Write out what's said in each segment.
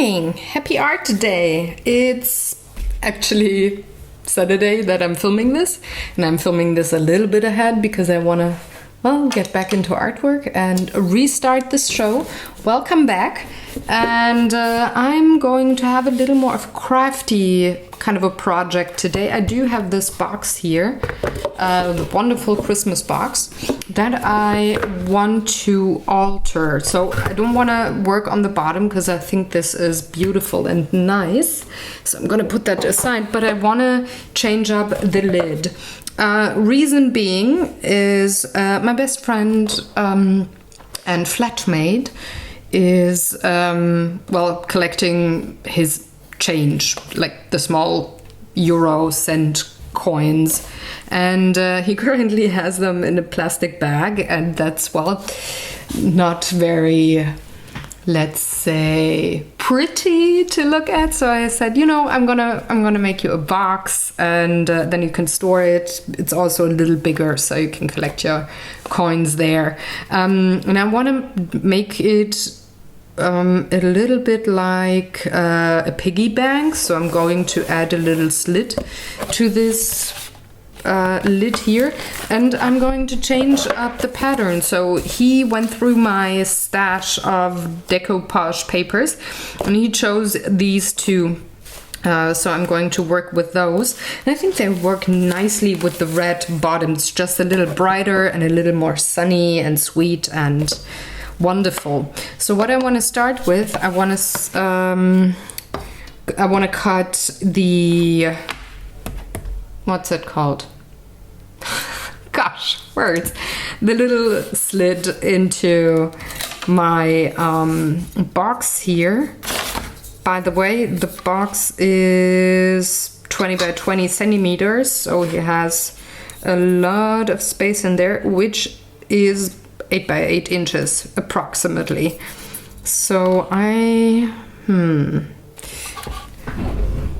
morning! Happy Art Day! It's actually Saturday that I'm filming this, and I'm filming this a little bit ahead because I want to, well, get back into artwork and restart this show. Welcome back, and I'm going to have a little more of a crafty kind of a project today. I do have this box here, the wonderful Christmas box that I want to alter. So I don't want to work on the bottom because I think this is beautiful and nice. So I'm going to put that aside, but I want to change up the lid. Reason being is my best friend and flatmate is, well, collecting his change, like the small euro cent coins, and he currently has them in a plastic bag, and that's, well, not very, let's say, pretty to look at. So I said, you know, I'm gonna make you a box, and then you can store it. It's also a little bigger, so you can collect your coins there. And I want to make it a little bit like a piggy bank. So I'm going to add a little slit to this lid here, and I'm going to change up the pattern. So he went through my stash of decoupage papers and he chose these two. So I'm going to work with those, and I think they work nicely with the red bottoms, just a little brighter and a little more sunny and sweet and wonderful. So what I want to start with, I want to cut the, what's it called? Gosh, words. The little slit into my box here. By the way, the box is 20 by 20 centimeters, so it has a lot of space in there, which is 8 by 8 inches approximately. So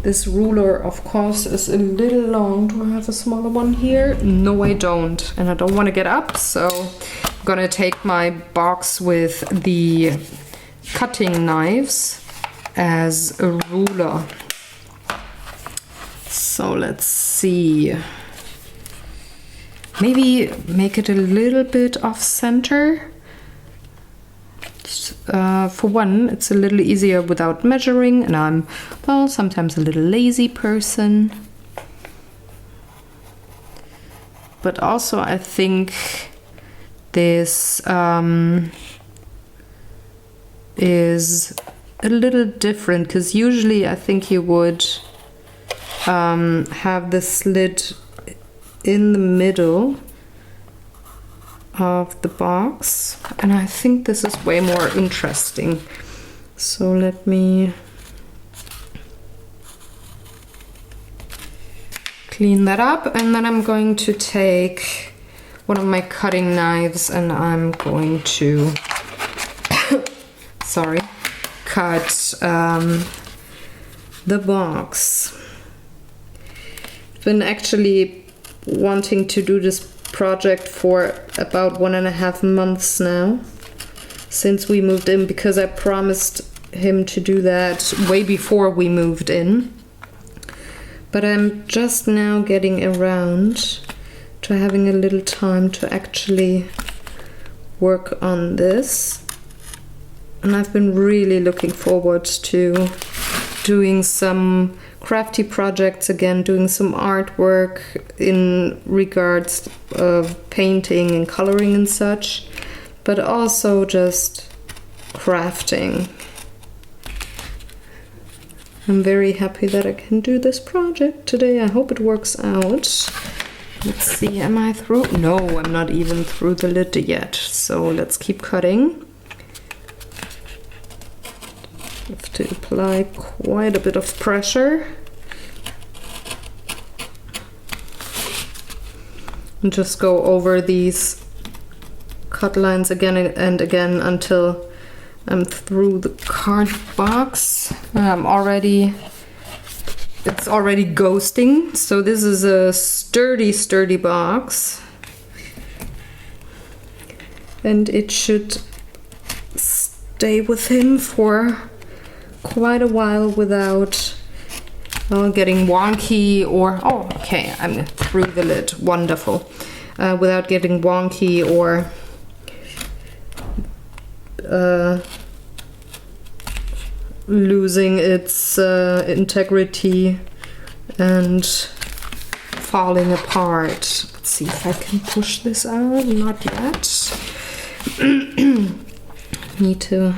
this ruler, of course, is a little long. Do I have a smaller one here? No, I don't. And I don't want to get up, so I'm gonna take my box with the cutting knives as a ruler. So let's see. Maybe make it a little bit off center. For one, it's a little easier without measuring, and I'm, well, sometimes a little lazy person. But also I think this is a little different, because usually I think you would have the slit in the middle of the box, and I think this is way more interesting. So let me clean that up, and then I'm going to take one of my cutting knives and I'm going to sorry, cut the box. I've been actually wanting to do this project for about 1.5 months now, since we moved in, because I promised him to do that way before we moved in. But I'm just now getting around to having a little time to actually work on this, and I've been really looking forward to doing some crafty projects again, doing some artwork in regards of painting and coloring and such, but also just crafting. I'm very happy that I can do this project today. I hope it works out. Let's see, am I through? No, I'm not even through the lid yet. So let's keep cutting. Have to apply quite a bit of pressure. And just go over these cut lines again and again until I'm through the card box. It's already ghosting. So this is a sturdy box, and it should stay with him for quite a while without getting wonky or... Oh, okay, I'm through the lid. Wonderful. Without getting wonky or losing its integrity and falling apart. Let's see if I can push this out. Not yet. Need to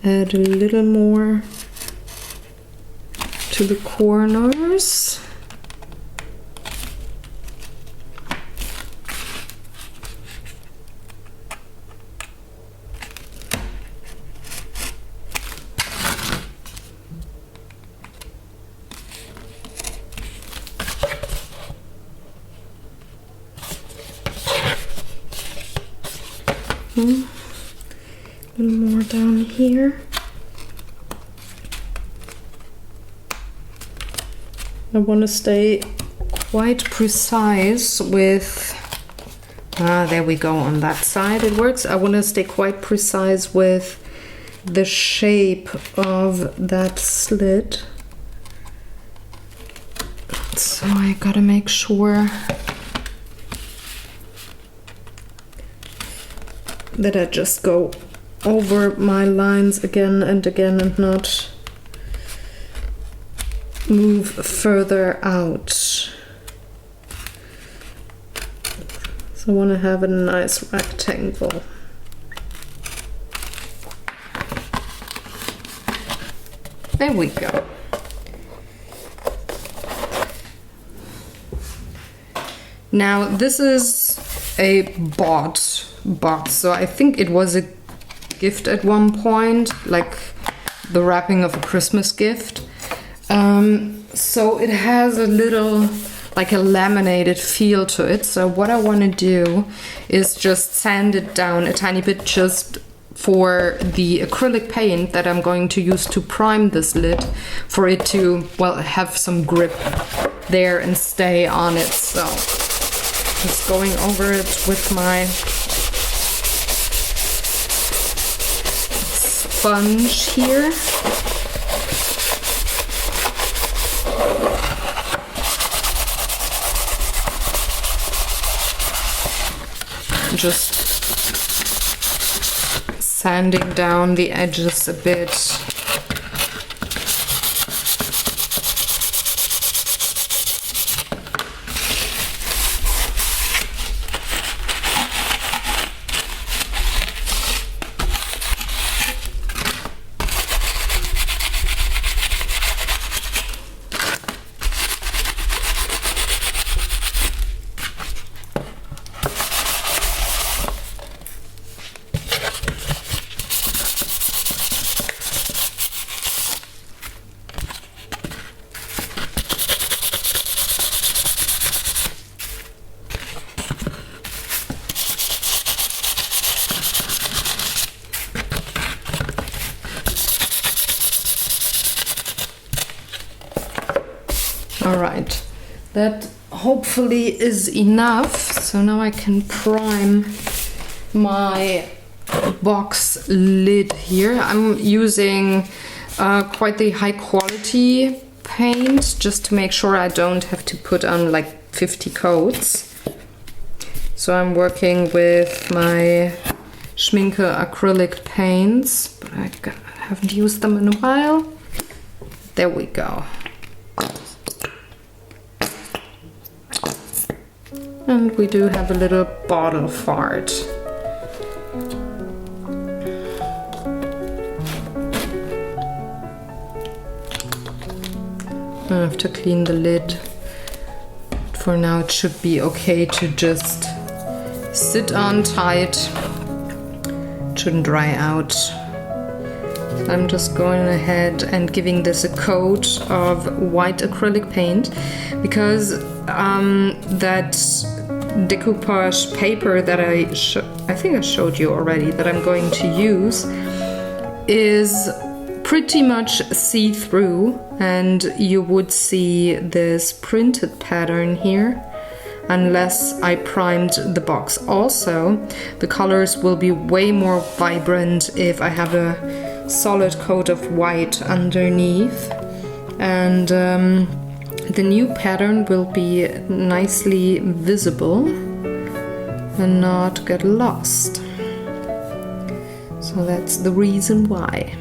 add a little more to the corners. A little more down here. I want to stay quite precise with, there we go, on that side it works. I want to stay quite precise with the shape of that slit. So I gotta make sure that I just go over my lines again and again and not move further out. So I want to have a nice rectangle. There we go. Now this is a bought box, so I think it was a gift at one point, like the wrapping of a Christmas gift. So it has a little, like a laminated feel to it. So what I want to do is just sand it down a tiny bit just for the acrylic paint that I'm going to use to prime this lid, for it to, well, have some grip there and stay on it. So just going over it with my sponge here. Just sanding down the edges a bit. All right, that hopefully is enough. So now I can prime my box lid here. I'm using quite the high quality paint just to make sure I don't have to put on like 50 coats. So I'm working with my Schminke acrylic paints, but I haven't used them in a while. There we go. And we do have a little bottle fart. I have to clean the lid. For now it should be okay to just sit on tight. It shouldn't dry out. I'm just going ahead and giving this a coat of white acrylic paint, because that decoupage paper that I think I showed you already, that I'm going to use, is pretty much see-through, and you would see this printed pattern here unless I primed the box. Also, the colors will be way more vibrant if I have a solid coat of white underneath, and the new pattern will be nicely visible and not get lost. So that's the reason why.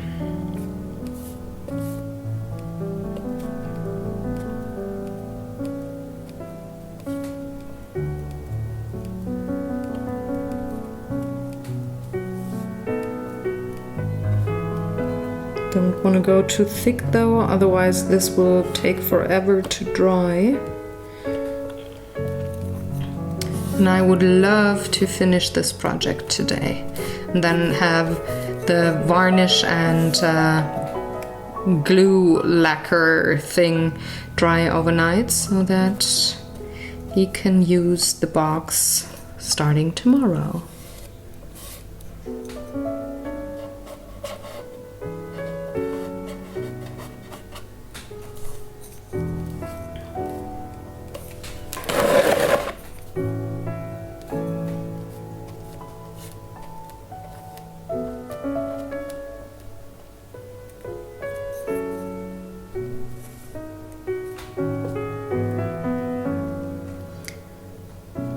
Don't want to go too thick though, otherwise this will take forever to dry. And I would love to finish this project today and then have the varnish and glue lacquer thing dry overnight so that he can use the box starting tomorrow.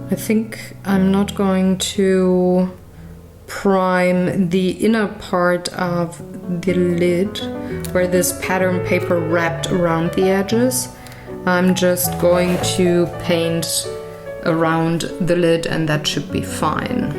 I think I'm not going to prime the inner part of the lid where this pattern paper wrapped around the edges. I'm just going to paint around the lid and that should be fine.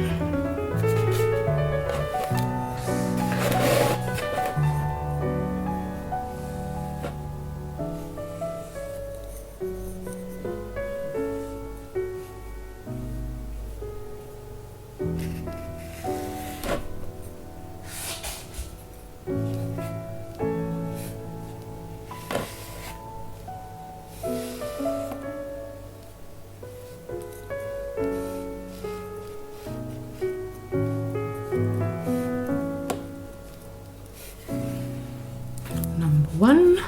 One.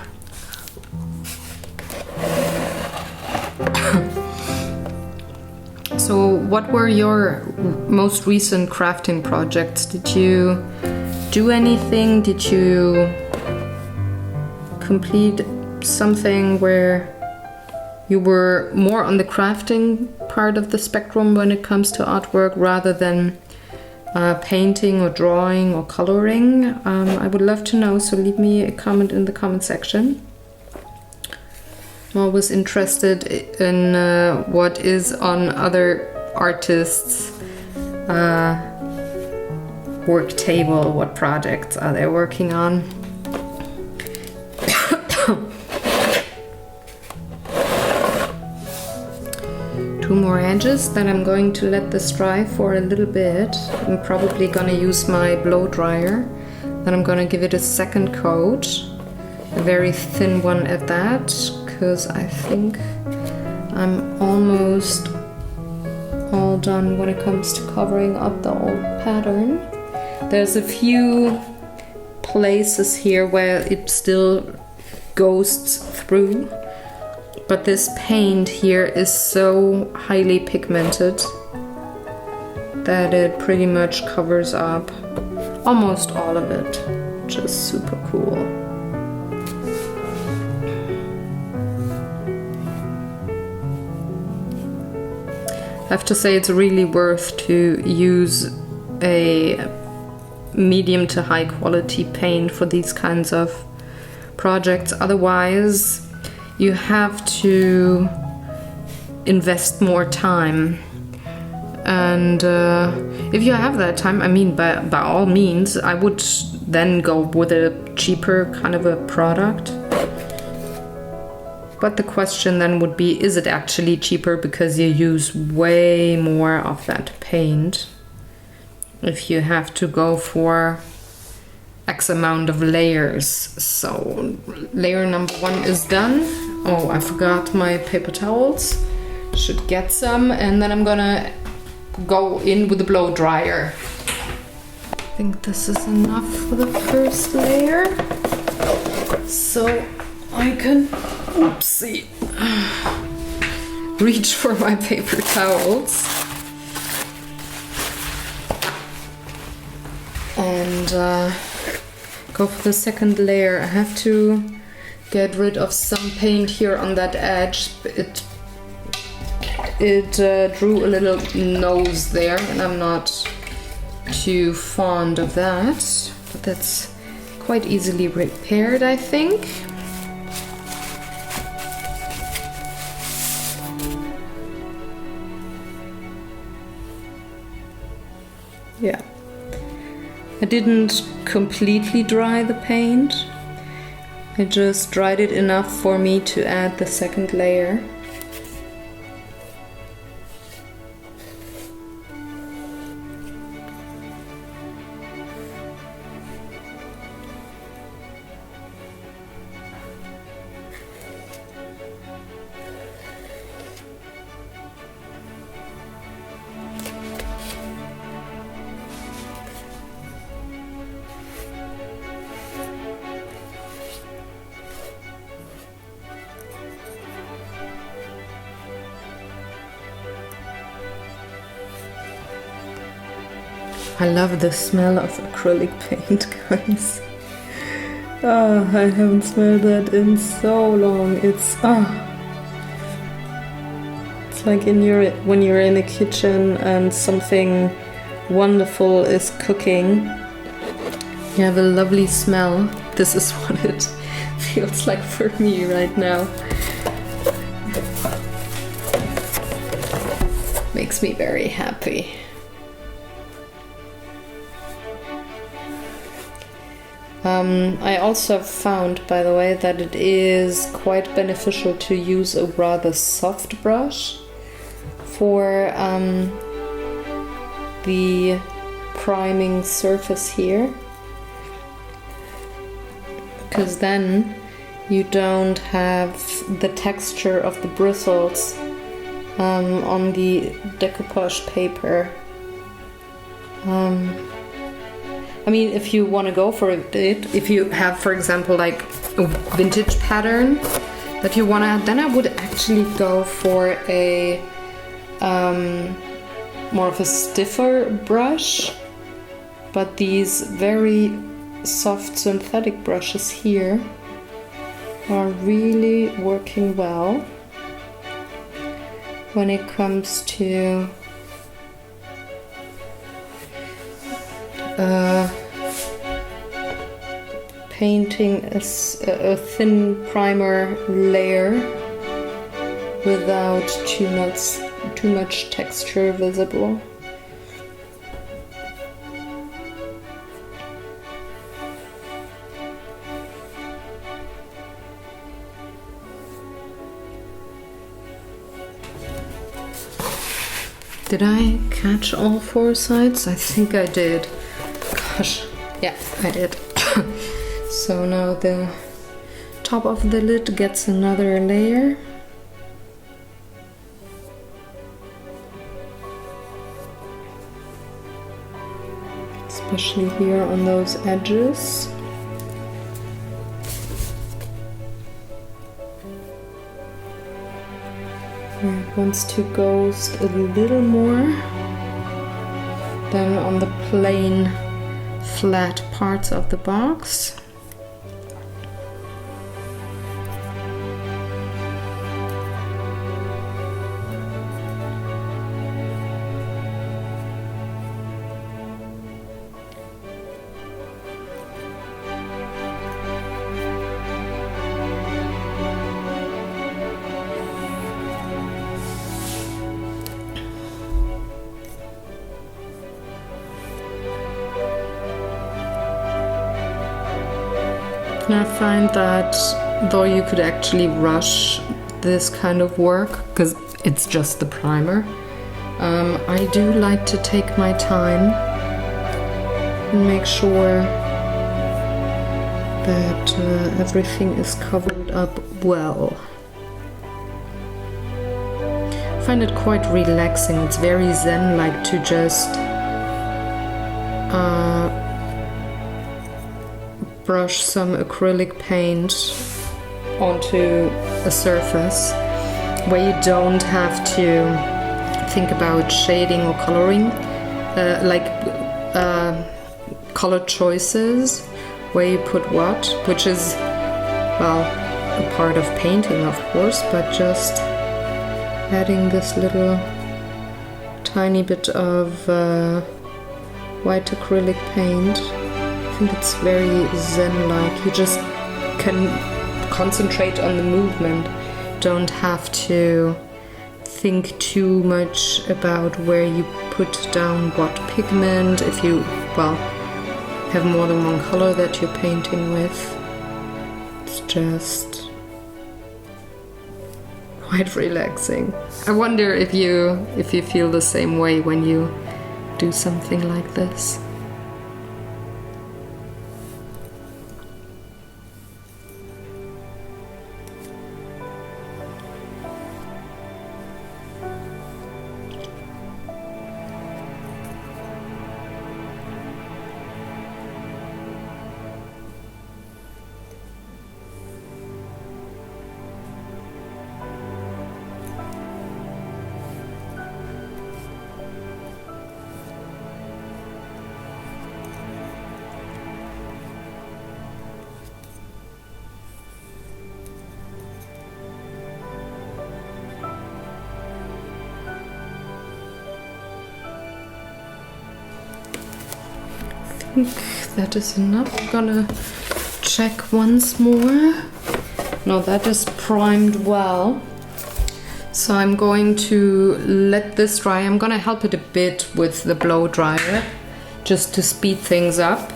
So what were your most recent crafting projects? Did you do anything? Did you complete something where you were more on the crafting part of the spectrum when it comes to artwork rather than painting or drawing or coloring? I would love to know, so leave me a comment in the comment section. I'm always interested in what is on other artists' work table, what projects are they working on. Two more edges that I'm going to let this dry for a little bit. I'm probably gonna use my blow dryer. Then I'm gonna give it a second coat, a very thin one at that, because I think I'm almost all done when it comes to covering up the old pattern. There's a few places here where it still ghosts through. But this paint here is so highly pigmented that it pretty much covers up almost all of it, which is super cool. I have to say it's really worth to use a medium to high quality paint for these kinds of projects. Otherwise, you have to invest more time. And if you have that time, I mean, by all means, I would then go with a cheaper kind of a product. But the question then would be, is it actually cheaper because you use way more of that paint? If you have to go for X amount of layers. So layer number 1 is done. Oh, I forgot my paper towels. Should get some, and then I'm gonna go in with the blow dryer. I think this is enough for the first layer. So I can, oopsie, reach for my paper towels. And go for the second layer. I have to get rid of some paint here on that edge. It drew a little nose there, and I'm not too fond of that, but that's quite easily repaired, I think. Yeah. I didn't completely dry the paint. I just dried it enough for me to add the second layer. I love the smell of acrylic paint, guys. Oh, I haven't smelled that in so long. It's it's like when you're in a kitchen and something wonderful is cooking. You have a lovely smell. This is what it feels like for me right now. Makes me very happy. I also found, by the way, that it is quite beneficial to use a rather soft brush for the priming surface here, because then you don't have the texture of the bristles on the decoupage paper. I mean, if you want to go for it, if you have, for example, like a vintage pattern that you want to add, then I would actually go for a more of a stiffer brush. But these very soft synthetic brushes here are really working well when it comes to painting a thin primer layer without too much texture visible. Did I catch all four sides? I think I did. Gosh, yeah, I did. So now the top of the lid gets another layer. Especially here on those edges. Where it wants to ghost a little more than on the plain flat parts of the box. And I find that though you could actually rush this kind of work because it's just the primer, I do like to take my time and make sure that everything is covered up well. I find it quite relaxing. It's very zen-like to just brush some acrylic paint onto a surface where you don't have to think about shading or coloring, color choices where you put what, which is, well, a part of painting, of course, but just adding this little tiny bit of white acrylic paint. I think it's very zen-like. You just can concentrate on the movement. Don't have to think too much about where you put down what pigment, if you, well, have more than one color that you're painting with. It's just quite relaxing. I wonder if you feel the same way when you do something like this. I think that is enough. I'm gonna check once more. No, that is primed well. So I'm going to let this dry. I'm gonna help it a bit with the blow dryer just to speed things up.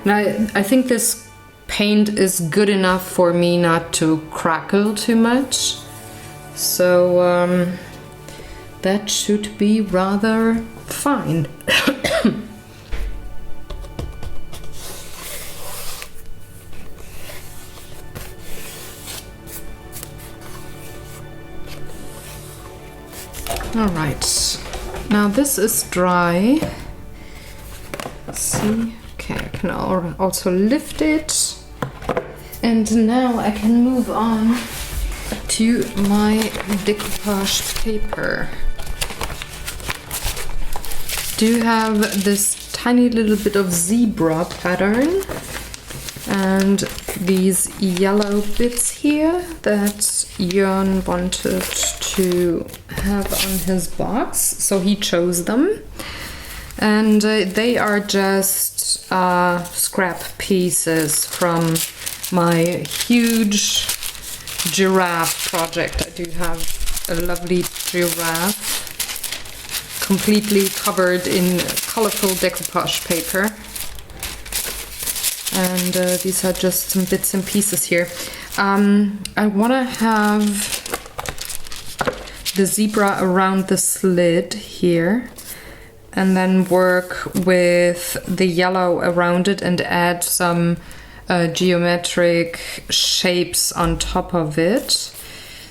And I think this paint is good enough for me not to crackle too much. So that should be rather fine. All right, now this is dry. Let's see. Okay, I can also lift it. And now I can move on to my decoupage paper. Do have this tiny little bit of zebra pattern and these yellow bits here that Jörn wanted to have on his box, so he chose them. And they are just scrap pieces from my huge giraffe project. I do have a lovely giraffe completely covered in colorful decoupage paper. And these are just some bits and pieces here. I want to have the zebra around the slit here, and then work with the yellow around it and add some geometric shapes on top of it.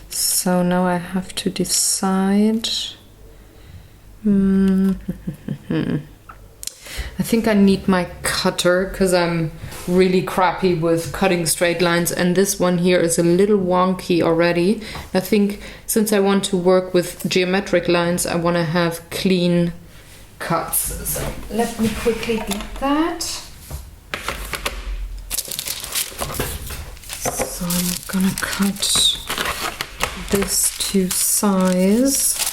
So now I have to decide. I think I need my cutter because I'm really crappy with cutting straight lines, and this one here is a little wonky already. I think since I want to work with geometric lines, I want to have clean cuts. So let me quickly get that. So I'm gonna cut this to size.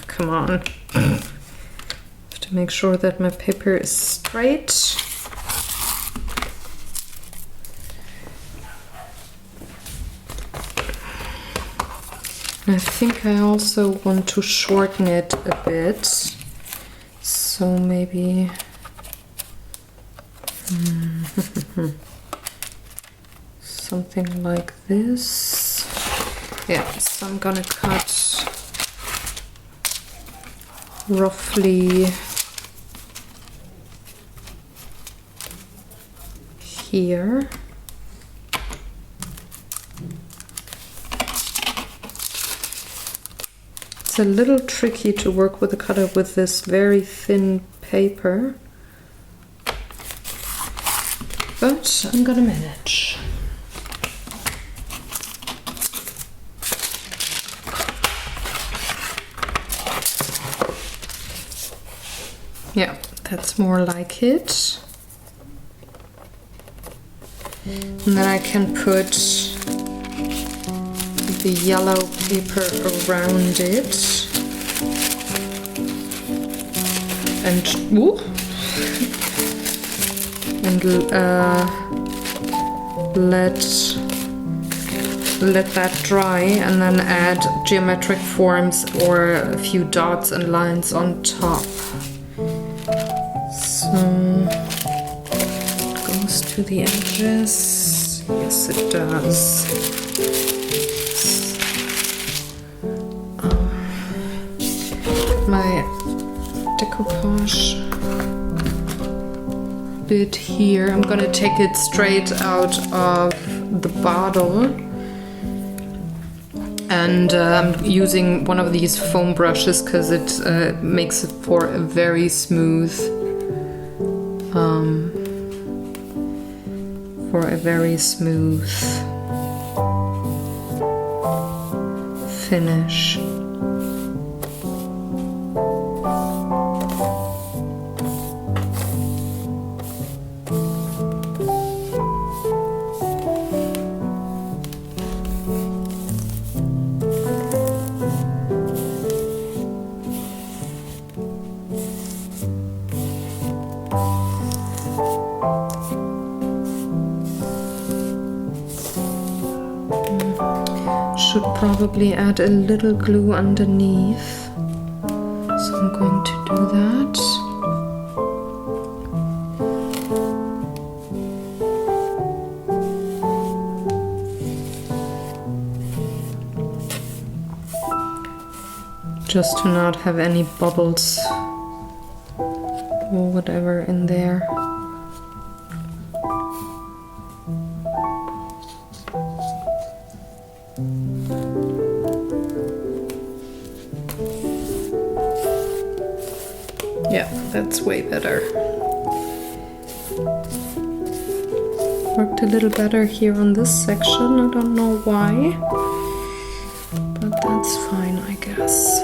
Come on. I have to make sure that my paper is straight. I think I also want to shorten it a bit. So maybe something like this. Yeah, so I'm gonna cut roughly here. It's a little tricky to work with the cutter with this very thin paper, but I'm gonna manage. Yeah, that's more like it. And then I can put the yellow paper around it. And let that dry, and then add geometric forms or a few dots and lines on top. So it goes to the edges. Yes, it does. My decoupage bit here. I'm gonna take it straight out of the bottle, and I'm using one of these foam brushes because it makes it for a very smooth finish. Should probably add a little glue underneath, so I'm going to do that. Just to not have any bubbles or whatever in there. Yeah, that's way better. Worked a little better here on this section, I don't know why, but that's fine, I guess.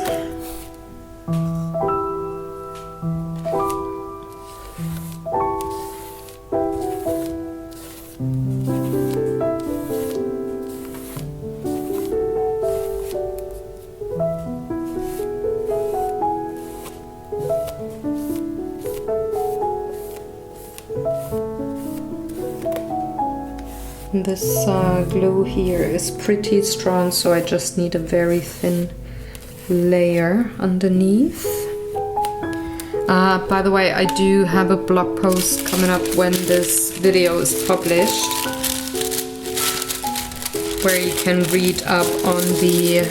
This glue here is pretty strong, so I just need a very thin layer underneath. By the way, I do have a blog post coming up when this video is published, where you can read up on the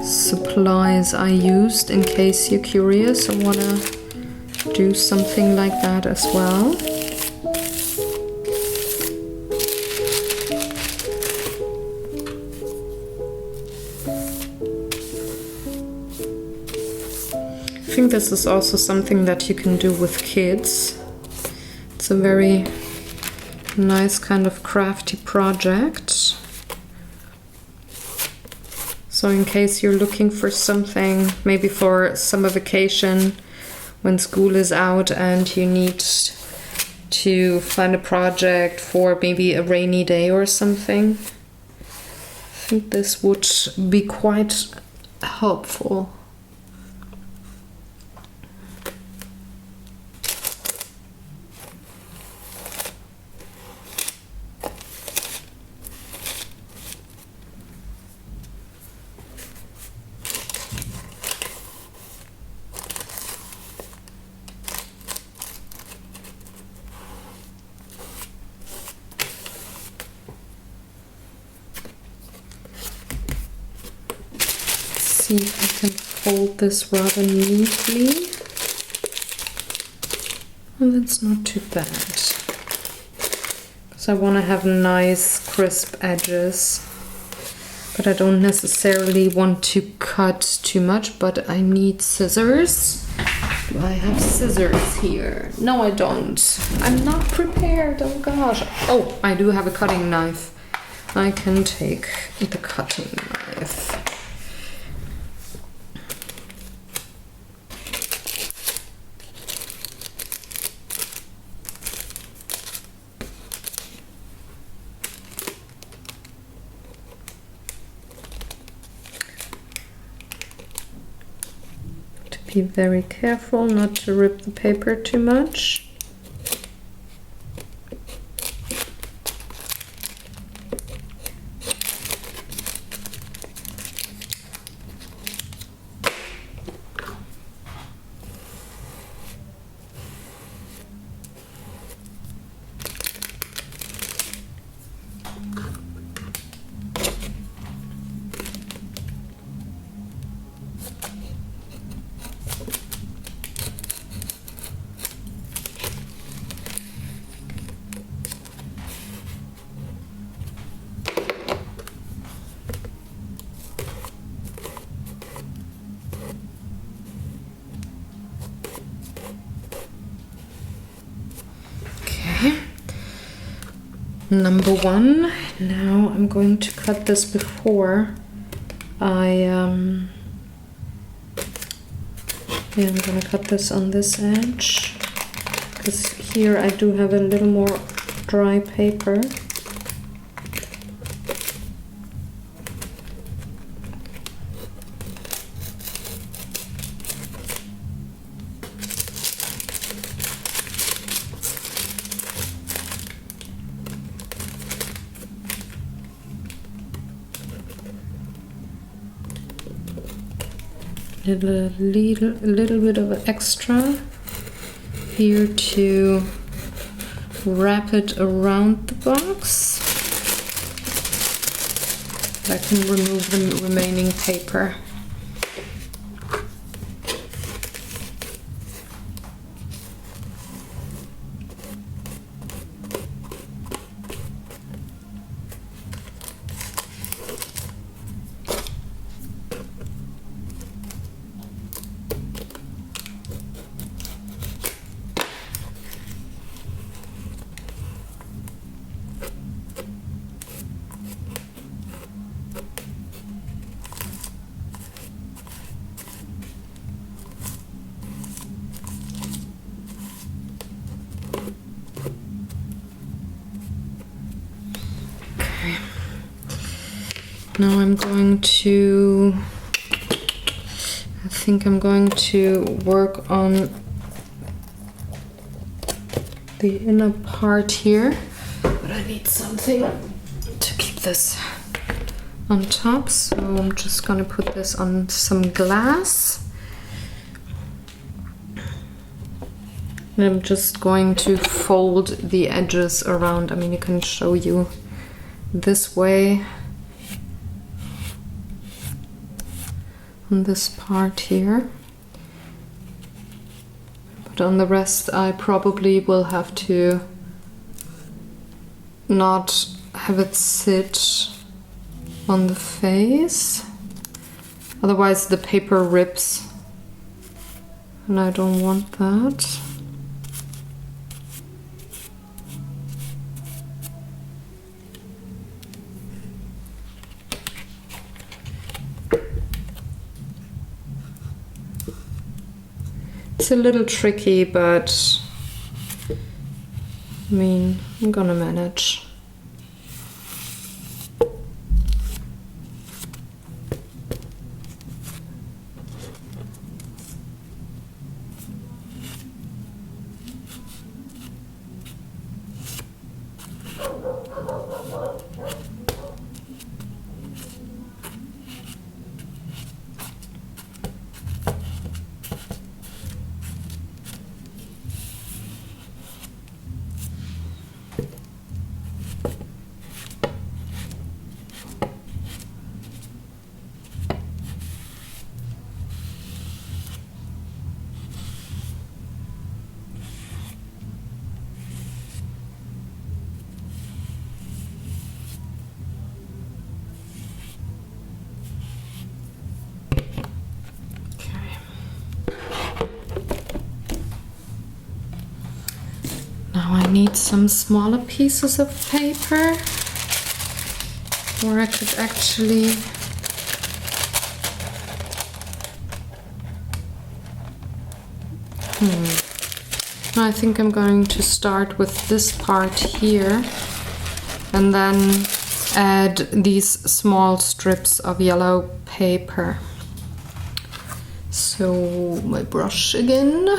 supplies I used in case you're curious or want to do something like that as well. I think this is also something that you can do with kids. It's a very nice kind of crafty project. So in case you're looking for something, maybe for summer vacation, when school is out and you need to find a project for maybe a rainy day or something, I think this would be quite helpful. See if I can fold this rather neatly. And that's not too bad, because I want to have nice crisp edges, but I don't necessarily want to cut too much, but I need scissors. Do I have scissors here? No, I don't. I'm not prepared, oh gosh. Oh, I do have a cutting knife. I can take the cutting knife. be very careful not to rip the paper too much. Number one. Now I'm going to cut this before I'm gonna cut this on this edge, because here I do have a little more dry paper. A little bit of extra here to wrap it around the box. I can remove the remaining paper. Now I think I'm going to work on the inner part here, but I need something to keep this on top, so I'm just going to put this on some glass. And I'm just going to fold the edges around. I mean, you can show you this way. On this part here, but on the rest I probably will have to not have it sit on the face, otherwise the paper rips and I don't want that. It's a little tricky, but I mean, I'm gonna manage. Now I need some smaller pieces of paper, or I could actually I think I'm going to start with this part here and then add these small strips of yellow paper. So my brush again.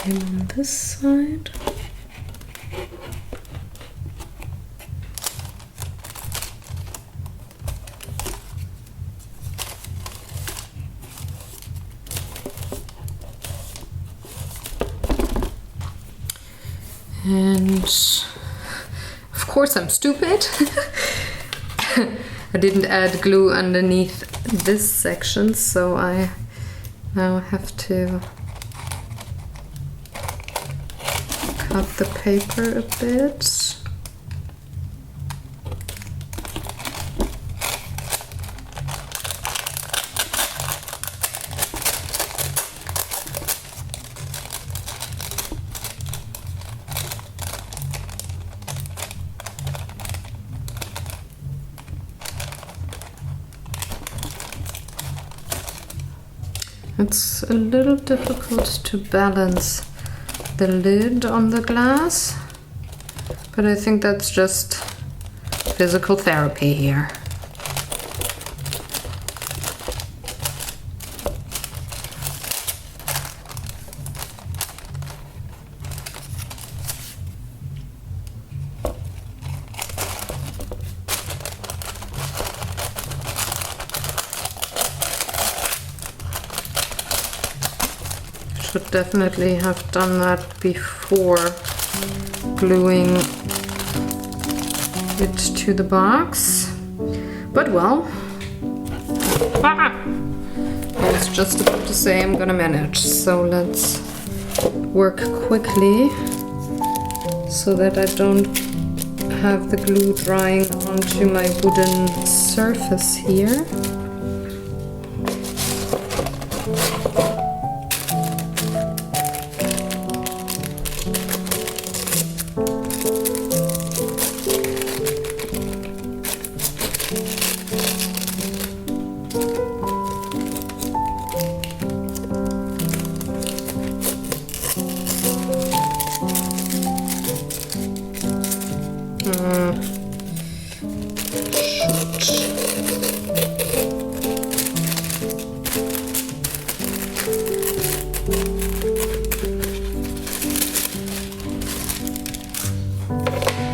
Same on this side. And of course I'm stupid. I didn't add glue underneath this section, so I now have to cut the paper a bit. It's a little difficult to balance the lid on the glass, but I think that's just physical therapy here. Should definitely have done that before gluing it to the box, but well, I was just about to say I'm gonna manage, so let's work quickly so that I don't have the glue drying onto my wooden surface here.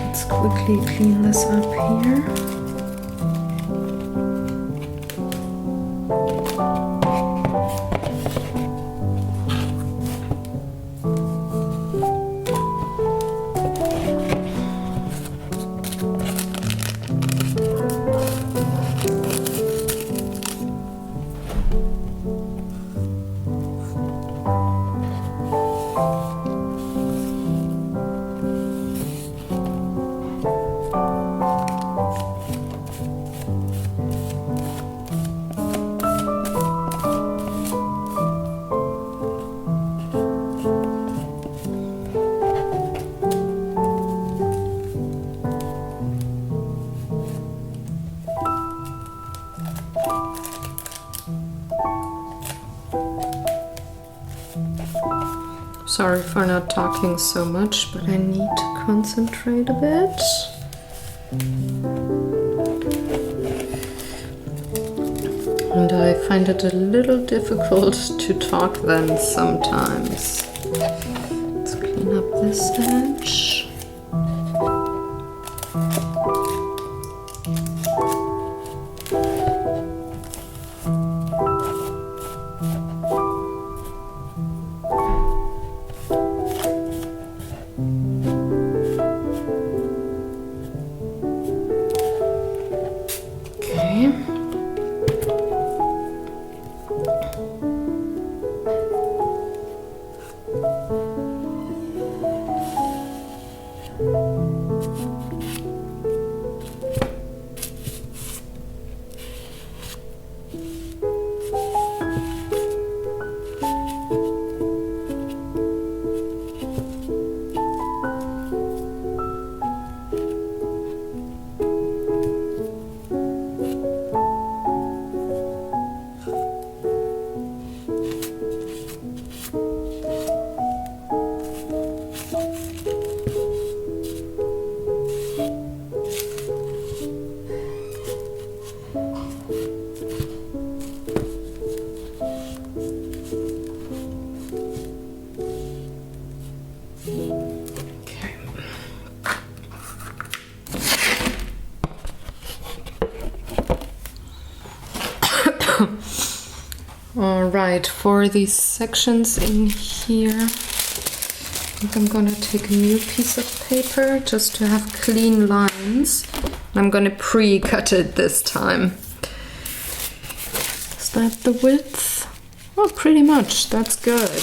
Let's quickly clean this up here. Sorry for not talking so much, but I need to concentrate a bit. And I find it a little difficult to talk then sometimes. Let's clean up this edge. All right, for these sections in here, I think I'm gonna take a new piece of paper just to have clean lines. I'm gonna pre-cut it this time. Is that the width? Oh, pretty much, that's good.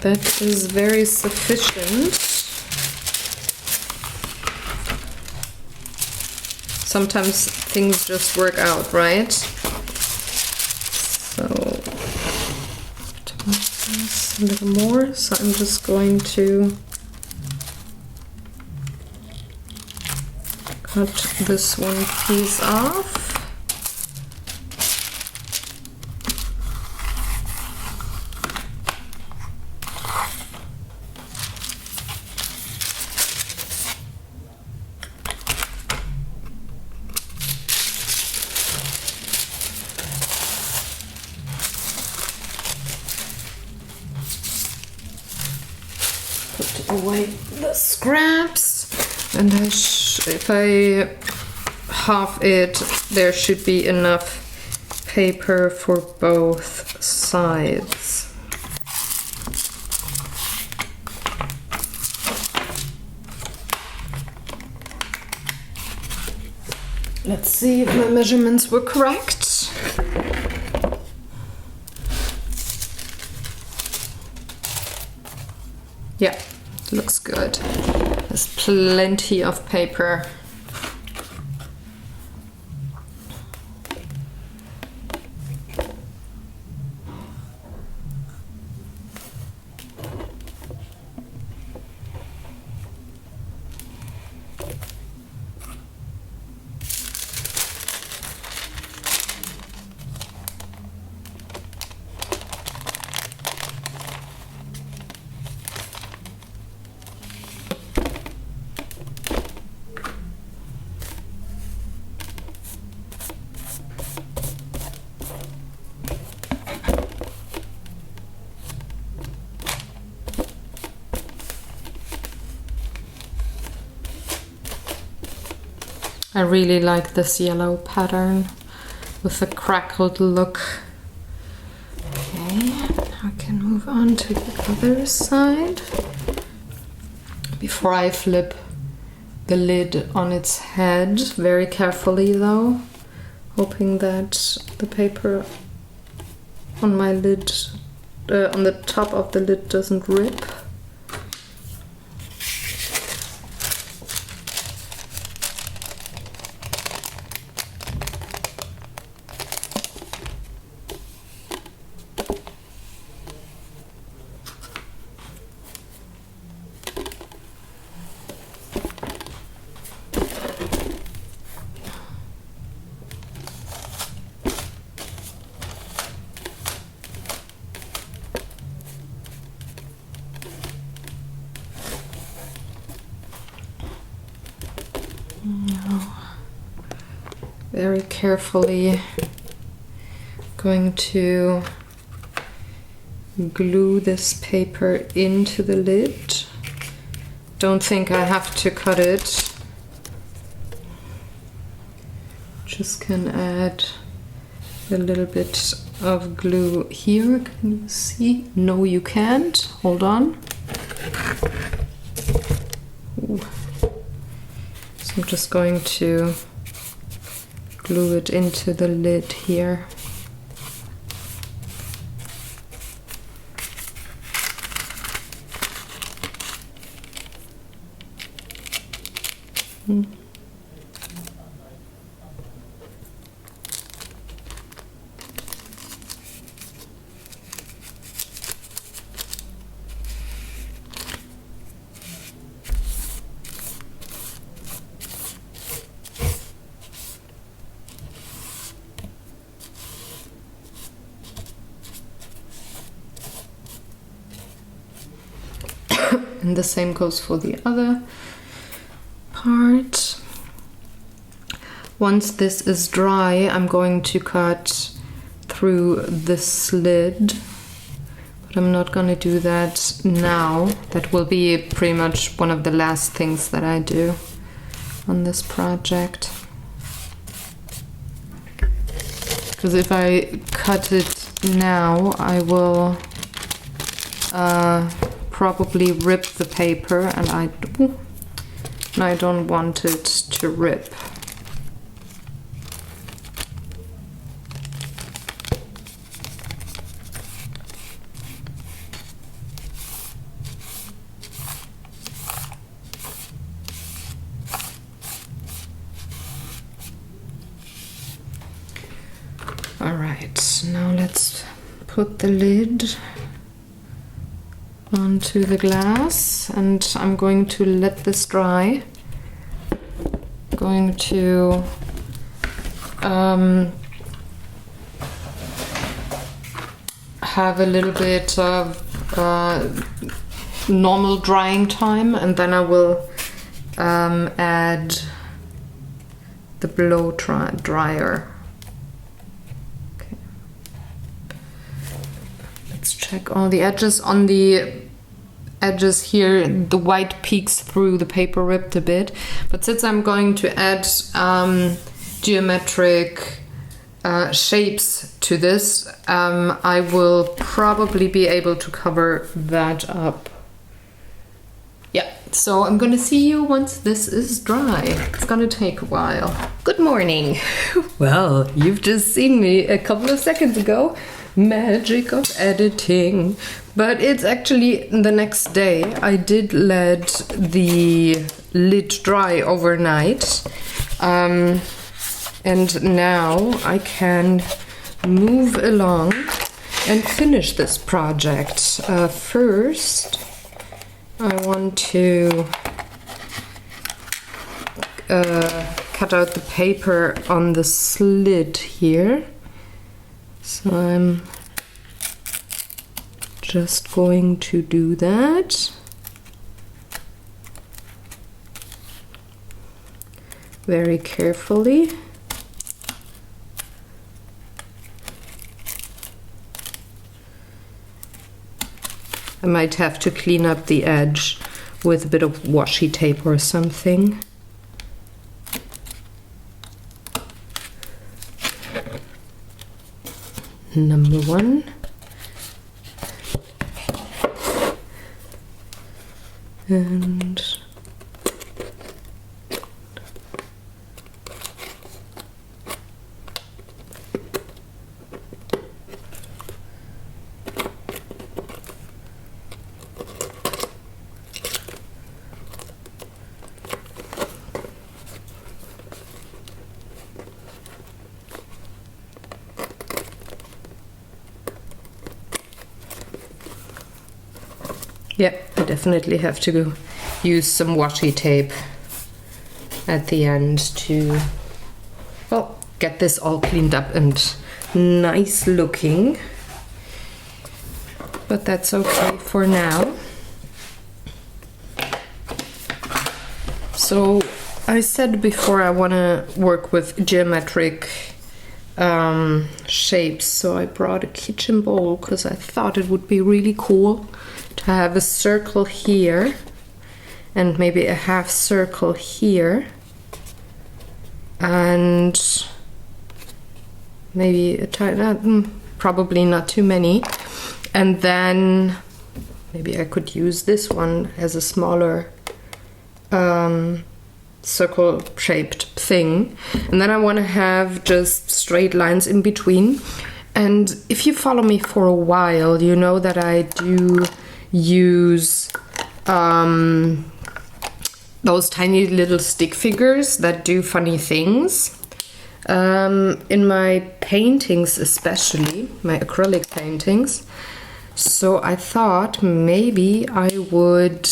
That is very sufficient. Sometimes things just work out, right? So, to make this a little more, so I'm just going to cut this one piece off. Put away the scraps, and if I half it, there should be enough paper for both sides. Let's see if my measurements were correct. Yeah, looks good. There's plenty of paper. I really like this yellow pattern with a crackled look. Okay, now I can move on to the other side. Before I flip the lid on its head, very carefully though, hoping that the paper on my lid, on the top of the lid doesn't rip. Very carefully going to glue this paper into the lid. Don't think I have to cut it. Just can add a little bit of glue here. Can you see? No, you can't. Hold on. Ooh. So I'm just going to glue it into the lid here. And the same goes for the other part. Once this is dry, I'm going to cut through this lid, but I'm not going to do that now. That will be pretty much one of the last things that I do. on this project. Because if I cut it now, I will probably rip the paper, and I don't want it to rip. All right, now let's put the lid onto the glass, and I'm going to let this dry. Going to have a little bit of normal drying time, and then I will add the blow dryer. Okay. Let's check all the edges. On the edges here, the white peeks through the paper, ripped a bit, but since I'm going to add geometric shapes to this, I will probably be able to cover that up. Yeah, so I'm gonna see you once this is dry. It's gonna take a while. Good morning. Well, you've just seen me a couple of seconds ago. Magic of editing. But it's actually the next day. I did let the lid dry overnight. And now I can move along and finish this project. First, I want to cut out the paper on the slit here. So I'm just going to do that. Very carefully. I might have to clean up the edge with a bit of washi tape or something. Number one. And yeah, I definitely have to use some washi tape at the end to, well, get this all cleaned up and nice looking. But that's okay for now. So I said before I want to work with geometric shapes, so I brought a kitchen bowl because I thought it would be really cool to have a circle here and maybe a half circle here and maybe a tiny, probably not too many, and then maybe I could use this one as a smaller circle shaped thing, and then I want to have just straight lines in between. And if you follow me for a while, you know that I do use those tiny little stick figures that do funny things. In my paintings, especially my acrylic paintings. So I thought maybe I would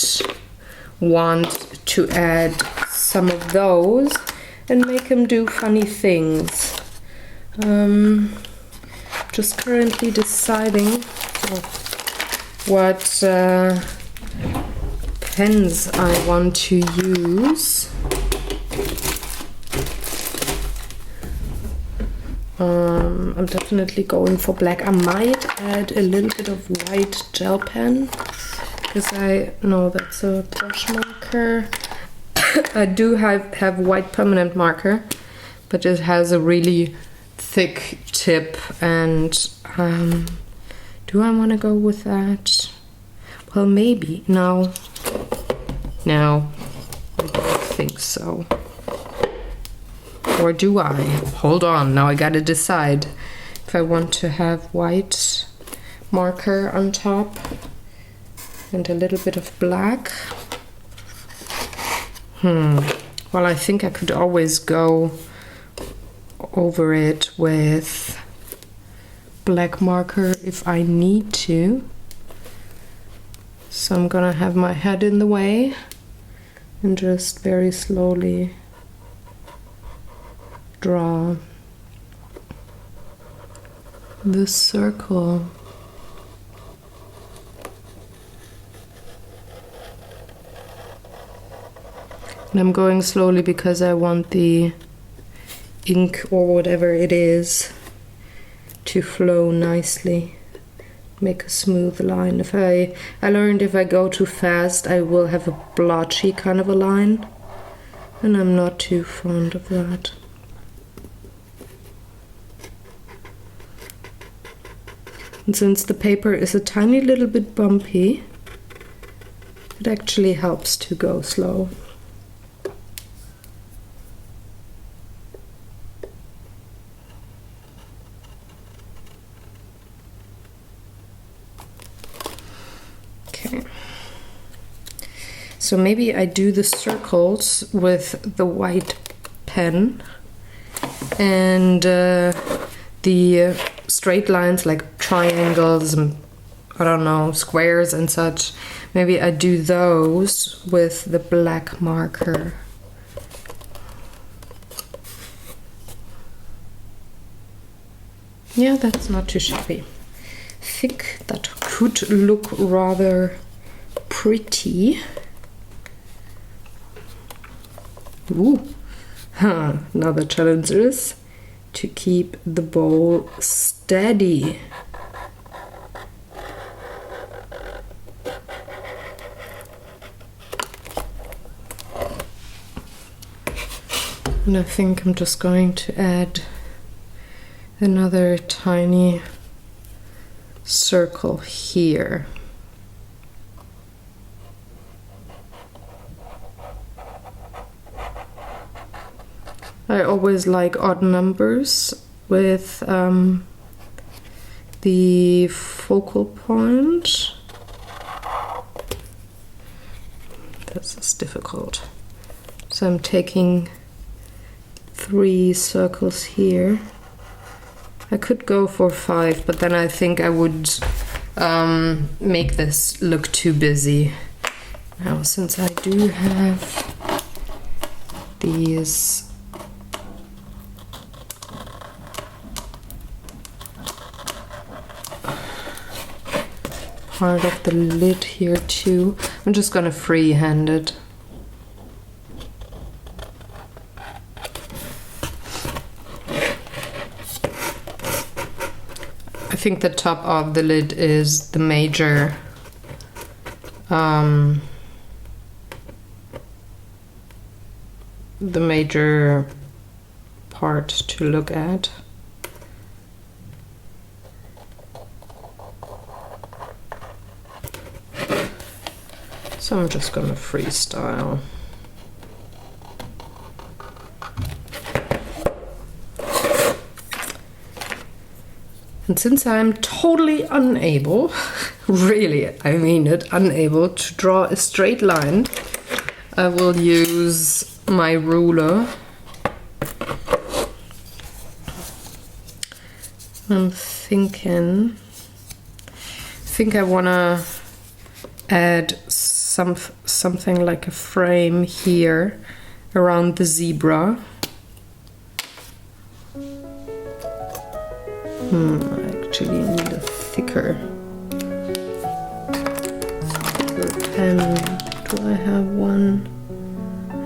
want to add some of those and make them do funny things. Just currently deciding what pens I want to use. I'm definitely going for black. I might add a little bit of white gel pen because I know that's a brush marker. I do have white permanent marker, but it has a really thick tip, and do I want to go with that? Well, maybe. No, I don't think so. Or do I? Hold on, now I gotta decide if I want to have white marker on top and a little bit of black. Well, I think I could always go over it with black marker if I need to. So I'm gonna have my head in the way and just very slowly draw the circle. And I'm going slowly because I want the ink or whatever it is to flow nicely, make a smooth line. I learned if I go too fast I will have a blotchy kind of a line, and I'm not too fond of that. And since the paper is a tiny little bit bumpy, it actually helps to go slow. Okay. So maybe I do the circles with the white pen, and the straight lines like triangles and I don't know, squares and such, maybe I do those with the black marker. Yeah, that's not too shabby. I think that could look rather pretty. Ooh. Now the challenge is to keep the bowl steady. And I think I'm just going to add another tiny circle here. I always like odd numbers with the focal point. This is difficult. So I'm taking 3 circles here. I could go for 5, but then I think I would make this look too busy. Now, since I do have these part of the lid here too, I'm just gonna freehand it. I think the top of the lid is the major part to look at. So I'm just gonna freestyle. And since I'm totally unable, really, I mean it, unable to draw a straight line, I will use my ruler. I'm thinking, I think I wanna add something like a frame here around the zebra. I actually need a thicker pen. Do I have one?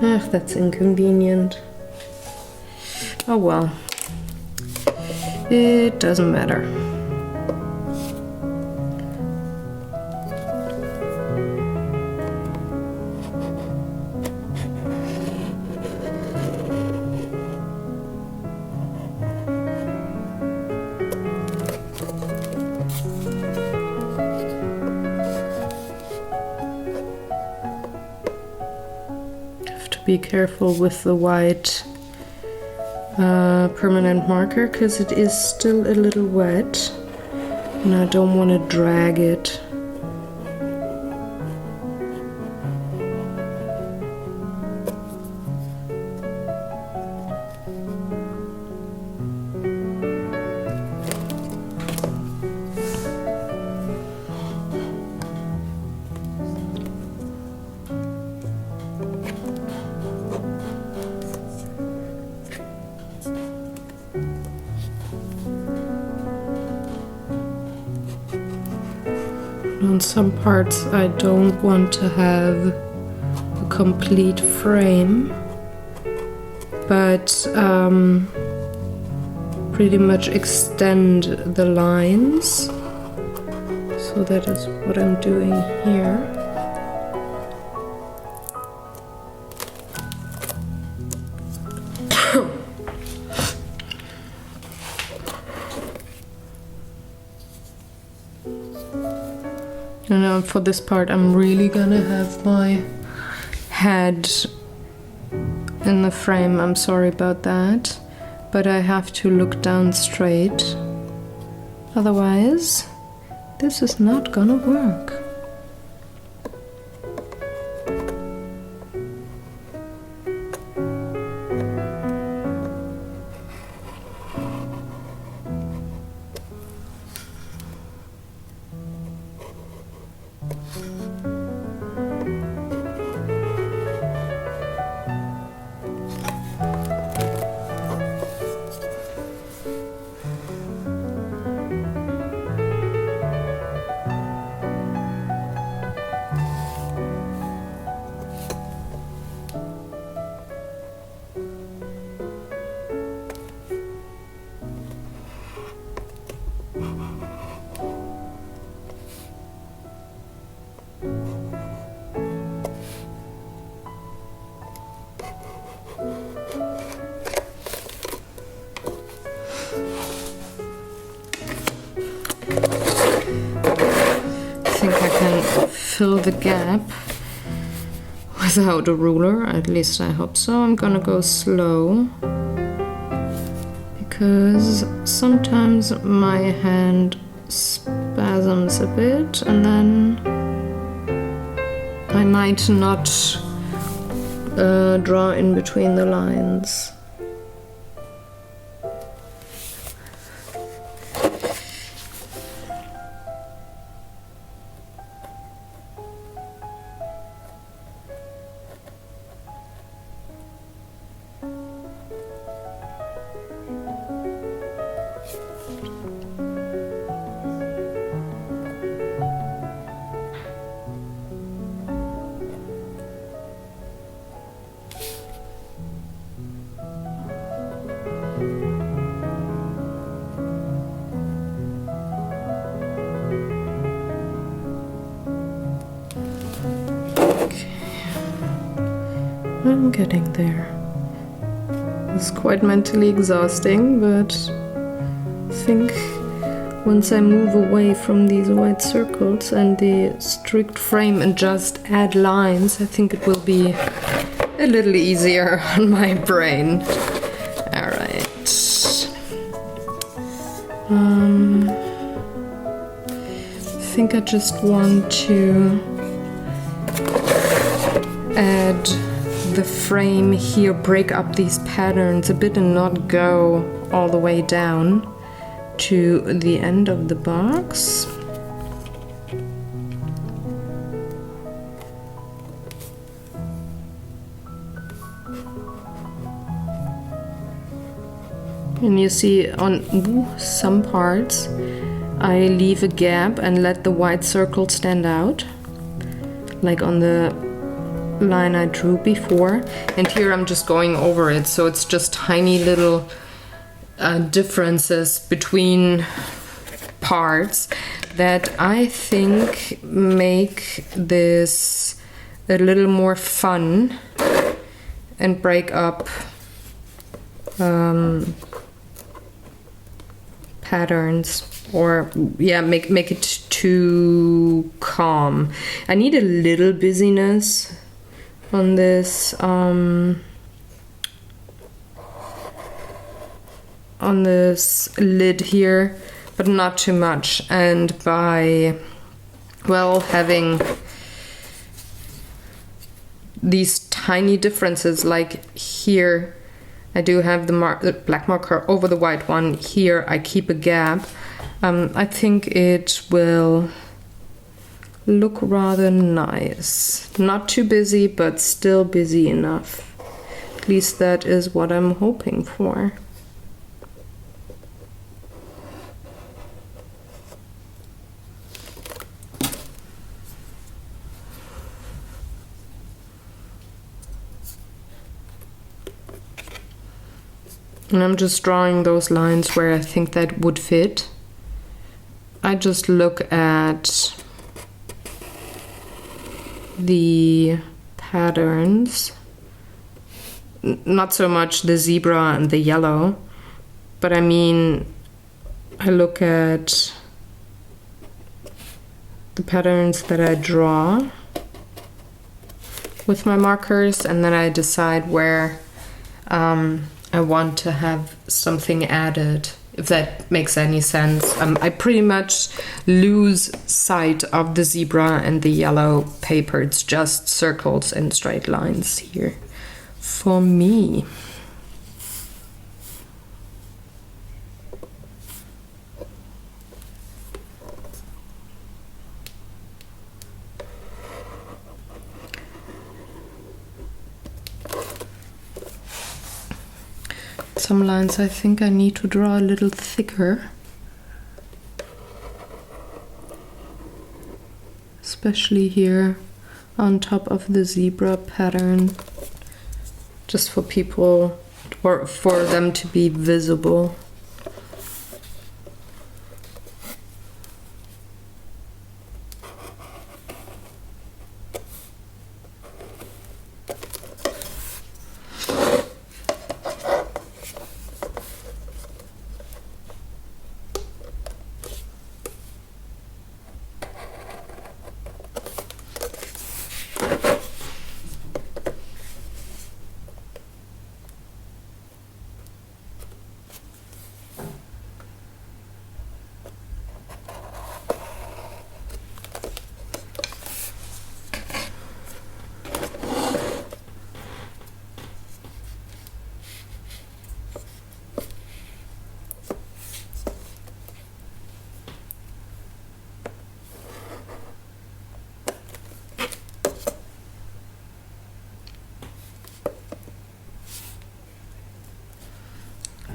That's inconvenient. Oh well. It doesn't matter. be careful with the white permanent marker because it is still a little wet and I don't want to drag it. On some parts I don't want to have a complete frame, but pretty much extend the lines. So that is what I'm doing here. And for this part I'm really gonna have my head in the frame. I'm sorry about that, but I have to look down straight. Otherwise, this is not gonna work. Fill the gap without a ruler, at least I hope so. I'm gonna go slow because sometimes my hand spasms a bit and then I might not draw in between the lines. I'm getting there. It's quite mentally exhausting, but I think once I move away from these white circles and the strict frame and just add lines, I think it will be a little easier on my brain. Alright. I think I just want to add the frame here, break up these patterns a bit and not go all the way down to the end of the box. And you see on some parts I leave a gap and let the white circle stand out, like on the line I drew before, and here I'm just going over it, so it's just tiny little differences between parts that I think make this a little more fun and break up patterns, or yeah, make it too calm. I need a little busyness on this lid here, but not too much. And by, well, having these tiny differences, like here I do have the black marker over the white one, here I keep a gap, I think it will look rather nice. Not too busy, but still busy enough. At least that is what I'm hoping for. And I'm just drawing those lines where I think that would fit. I just look at the patterns, not so much the zebra and the yellow, but I mean, I look at the patterns that I draw with my markers, and then I decide where I want to have something added, if that makes any sense. I pretty much lose sight of the zebra and the yellow paper. It's just circles and straight lines here for me. Some lines I think I need to draw a little thicker, especially here on top of the zebra pattern, just for people, or for them to be visible.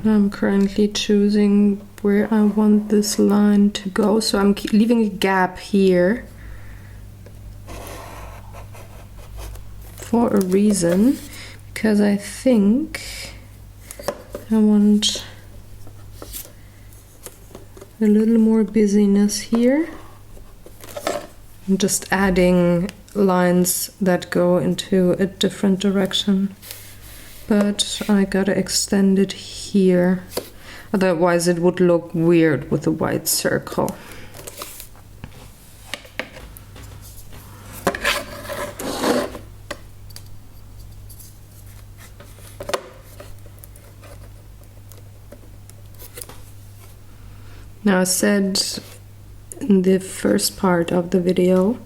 I'm currently choosing where I want this line to go, so I'm leaving a gap here for a reason, because I think I want a little more busyness here. I'm just adding lines that go into a different direction. But I gotta extend it here, otherwise it would look weird with a white circle. Now, I said in the first part of the video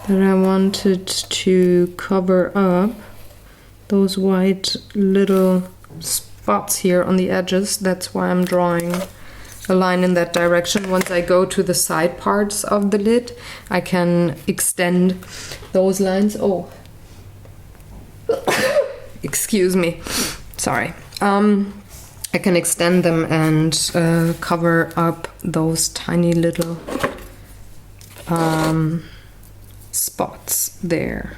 that I wanted to cover up those white little spots here on the edges. That's why I'm drawing a line in that direction. Once I go to the side parts of the lid, I can extend those lines. Oh, excuse me, sorry. I can extend them and cover up those tiny little spots there.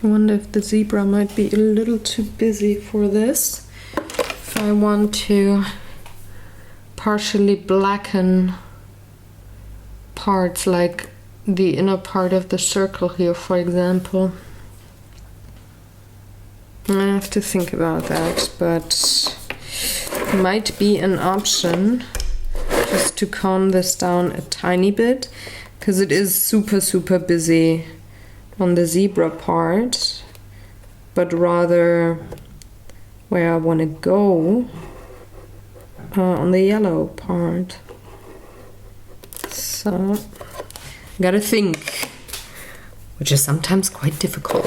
I wonder if the zebra might be a little too busy for this. If I want to partially blacken parts, like the inner part of the circle here, for example. I have to think about that, but might be an option just to calm this down a tiny bit, because it is super busy on the zebra part, but rather where I want to go on the yellow part. So gotta think, which is sometimes quite difficult.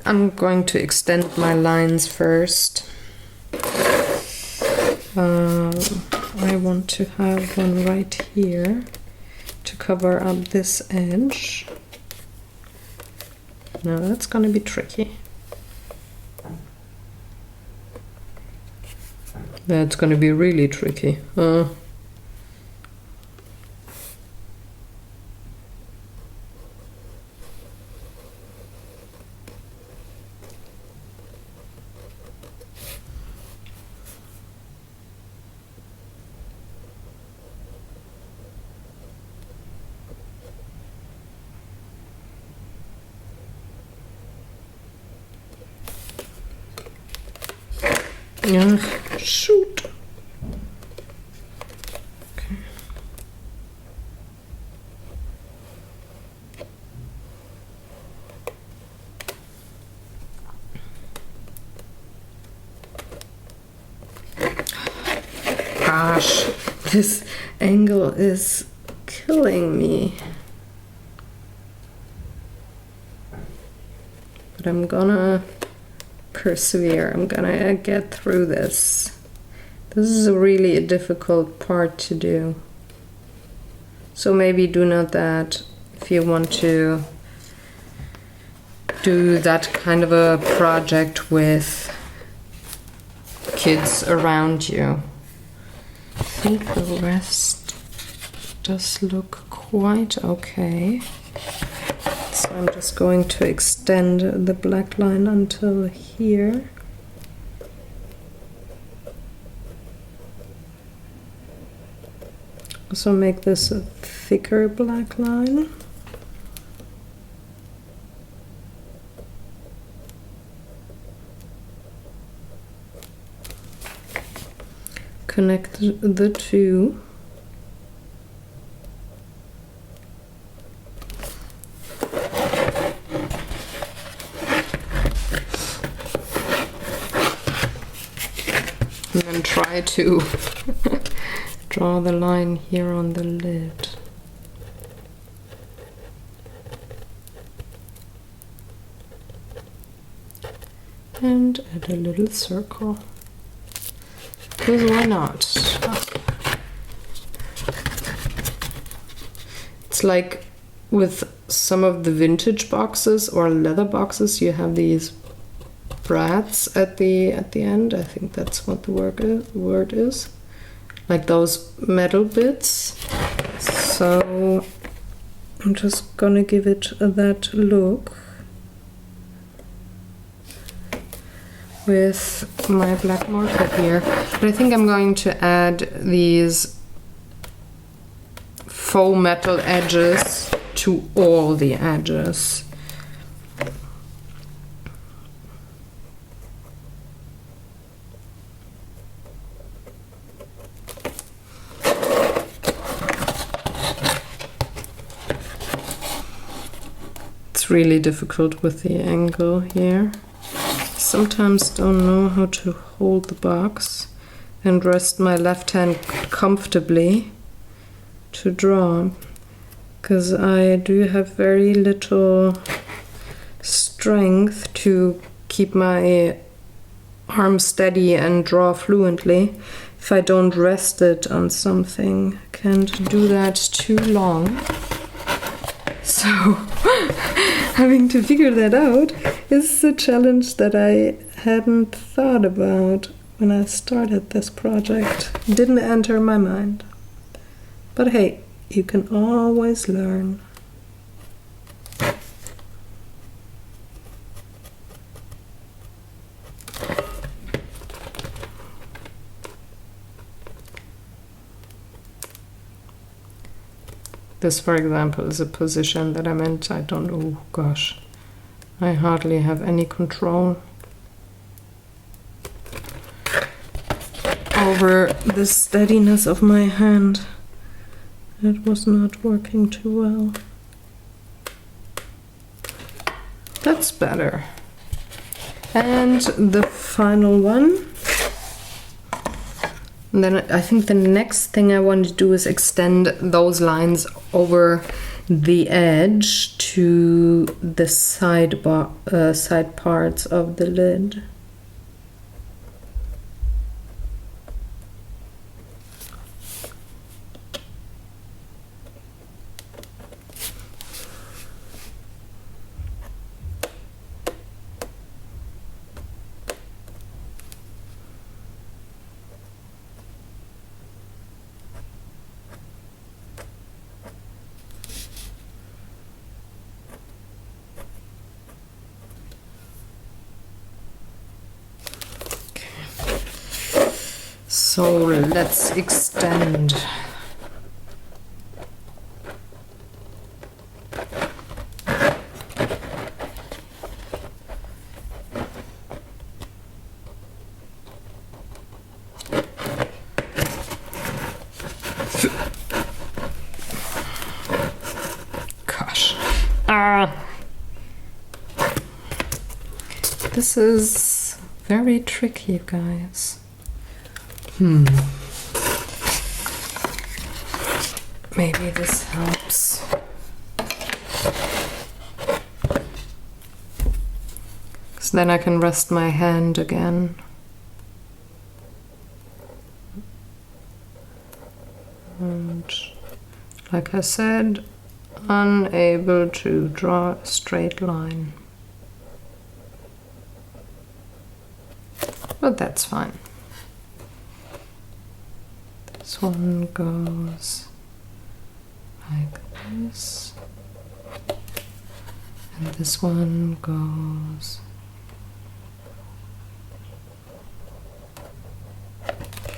I'm going to extend my lines first. I want to have one right here to cover up this edge. Now that's gonna be tricky. That's gonna be really tricky. Yeah, shoot. Okay. Gosh, this angle is killing me. But I'm gonna persevere. I'm gonna get through this. This is really a difficult part to do. So maybe do not that if you want to do that kind of a project with kids around you. I think the rest does look quite okay. So I'm just going to extend the black line until here. Also make this a thicker black line. Connect the two. And then try to draw the line here on the lid. And add a little circle. Because why not? It's like with some of the vintage boxes or leather boxes, you have these brats at the end. I think that's what the word is. Like those metal bits. So I'm just gonna give it that look with my black marker here. But I think I'm going to add these faux metal edges to all the edges. It's really difficult with the angle here. Sometimes don't know how to hold the box and rest my left hand comfortably to draw, because I do have very little strength to keep my arm steady and draw fluently if I don't rest it on something. I can't do that too long. So having to figure that out is a challenge that I hadn't thought about when I started this project. It didn't enter my mind. But hey, you can always learn. This, for example, is a position that I'm in. I don't know, gosh, I hardly have any control over the steadiness of my hand. It was not working too well. That's better. And the final one. And then I think the next thing I want to do is extend those lines over the edge to the side parts of the lid. So let's extend. Gosh. This is very tricky, guys. Maybe this helps. Because then I can rest my hand again. And like I said, unable to draw a straight line. But that's fine. This one goes like this, and this one goes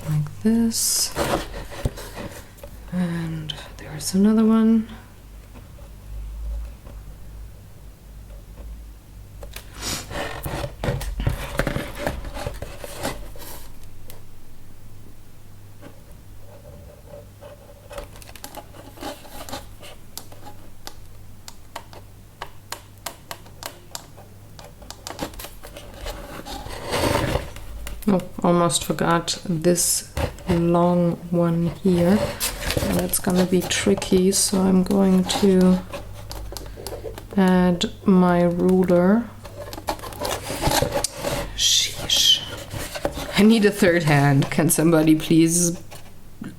like this, and there's another one. Oh, almost forgot this long one here, and it's gonna be tricky, so I'm going to add my ruler. Sheesh. I need a third hand. Can somebody please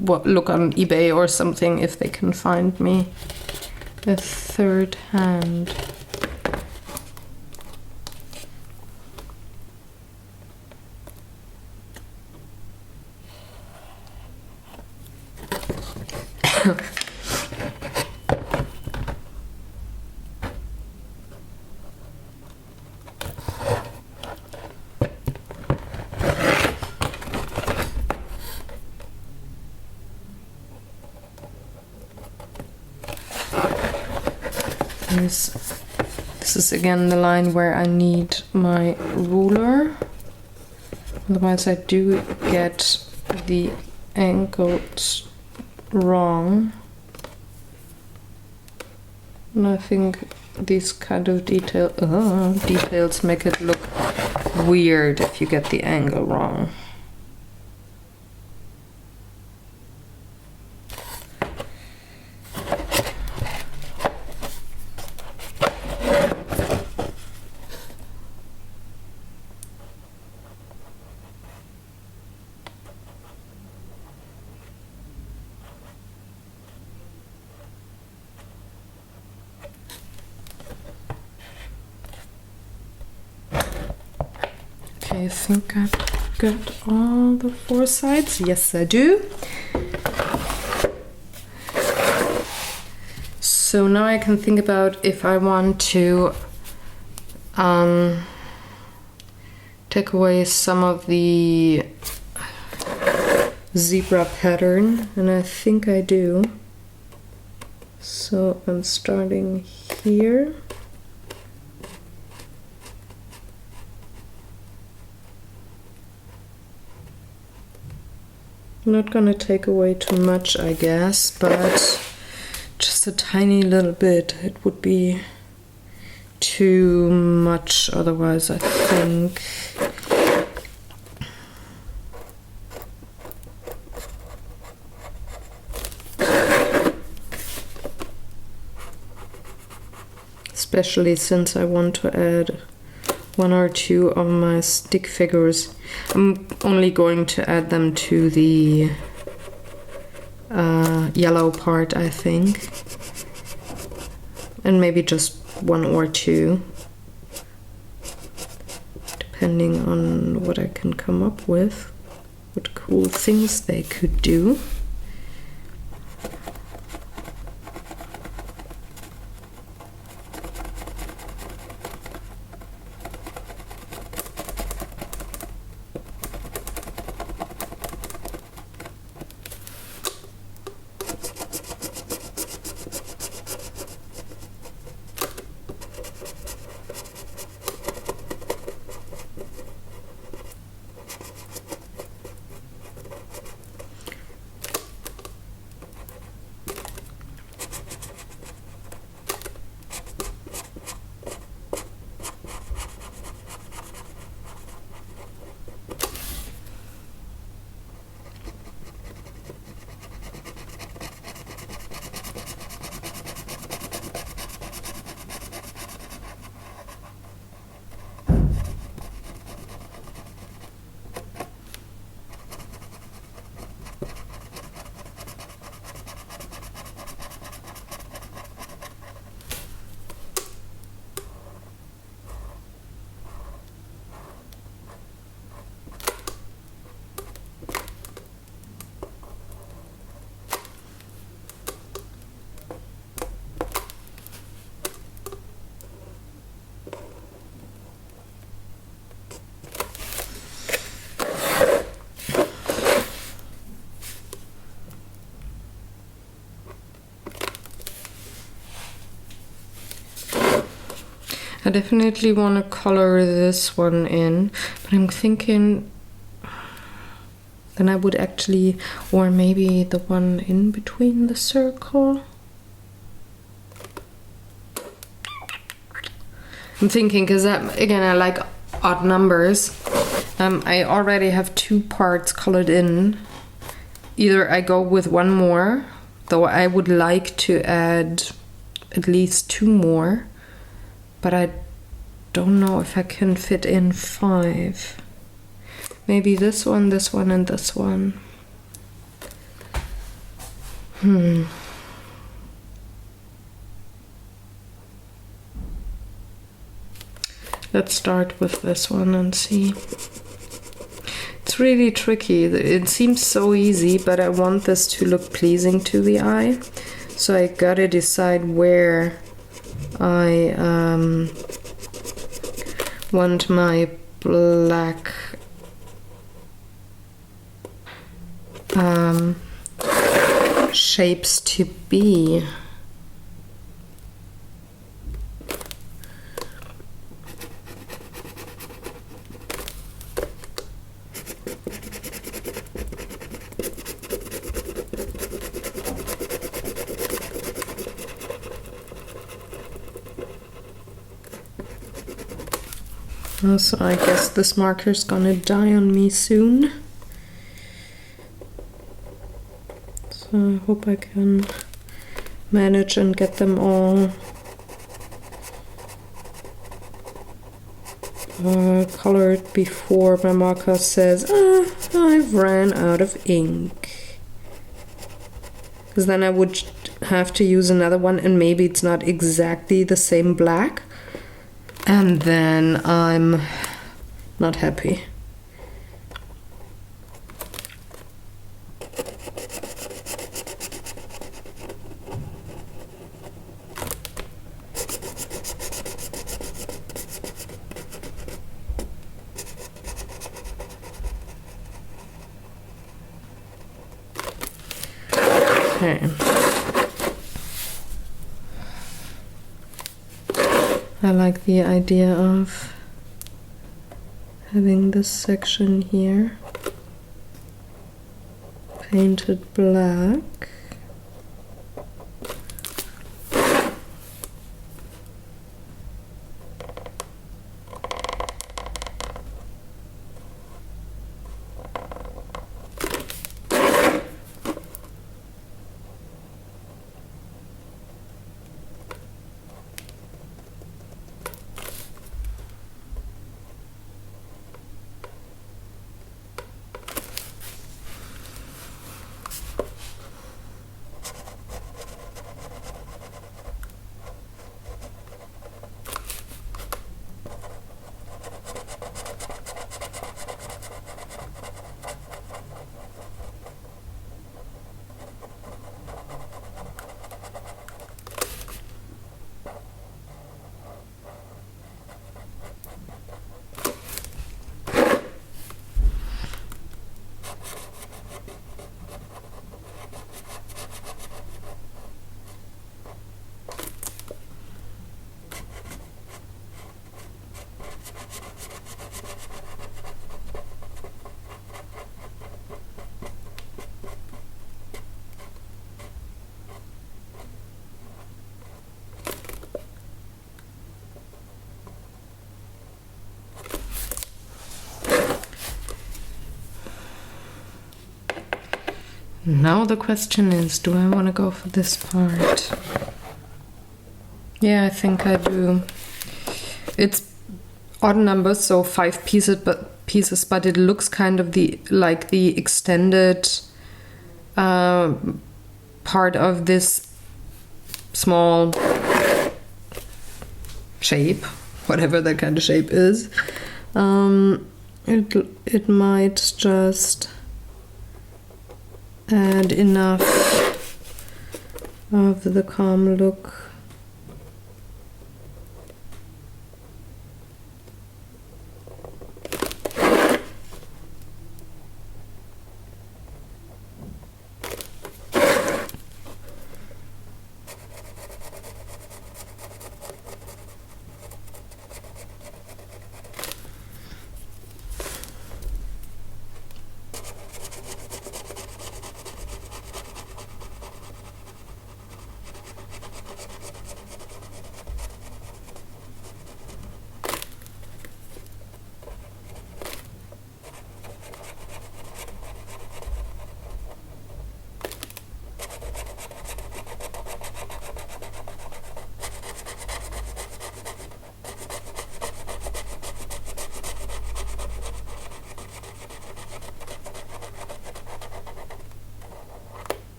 look on eBay or something if they can find me a third hand? This is again the line where I need my ruler, otherwise I do get the angles wrong, and I think these kind of details make it look weird if you get the angle wrong. I think I've got all the four sides. Yes, I do. So now I can think about if I want to take away some of the zebra pattern, and I think I do. So I'm starting here. I'm not gonna take away too much, I guess, but just a tiny little bit. It would be too much otherwise, I think. Especially since I want to add one or two of my stick figures. I'm only going to add them to the yellow part, I think. And maybe just one or two, depending on what I can come up with, what cool things they could do. I definitely want to color this one in, but I'm thinking then I would actually, or maybe the one in between the circle. I'm thinking, because again, I like odd numbers. I already have two parts colored in. Either I go with one more, though I would like to add at least two more, but I don't know if I can fit in 5. Maybe this one, and this one. Let's start with this one and see. It's really tricky. It seems so easy, but I want this to look pleasing to the eye. So I gotta decide where I want my black shapes to be. So I guess this marker's gonna die on me soon. So I hope I can manage and get them all colored before my marker says, I've ran out of ink. Because then I would have to use another one and maybe it's not exactly the same black. And then I'm not happy. Okay. I like the idea of having this section here painted black. Now the question is, do I want to go for this part? Yeah, I think I do. It's odd numbers, so 5 pieces, but it looks kind of like the extended part of this small shape, whatever that kind of shape is. It might just add enough of the calm look.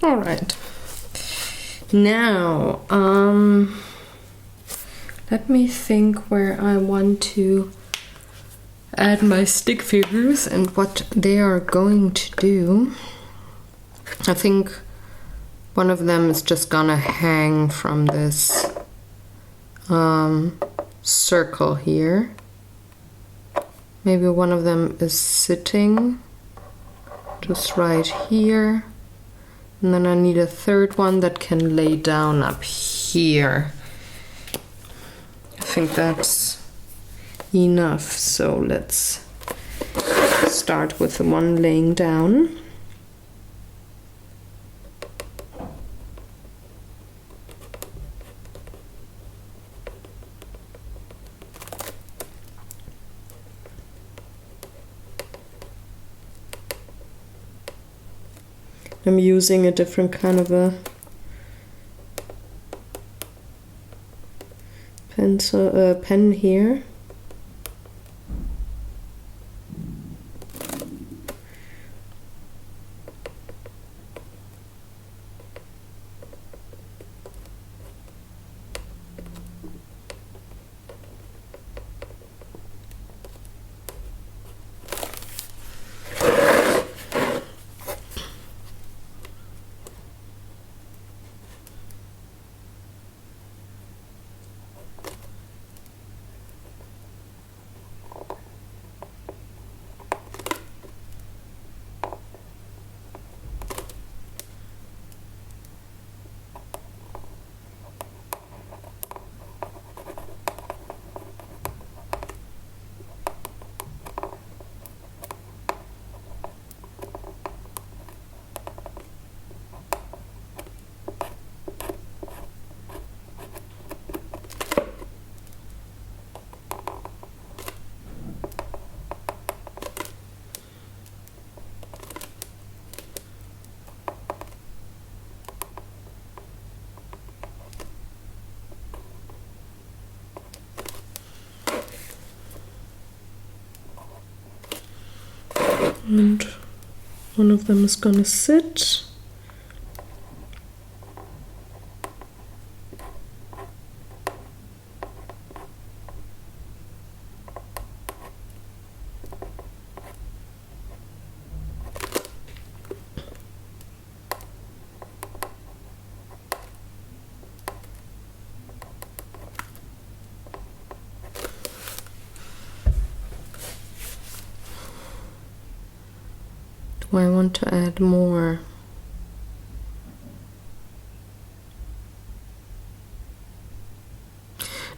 All right. Now, let me think where I want to add my stick figures and what they are going to do. I think one of them is just gonna hang from this circle here. Maybe one of them is sitting just right here. And then I need a third one that can lay down up here. I think that's enough. So let's start with the one laying down. I'm using a different kind of a pen here. And one of them is gonna sit. I want to add more.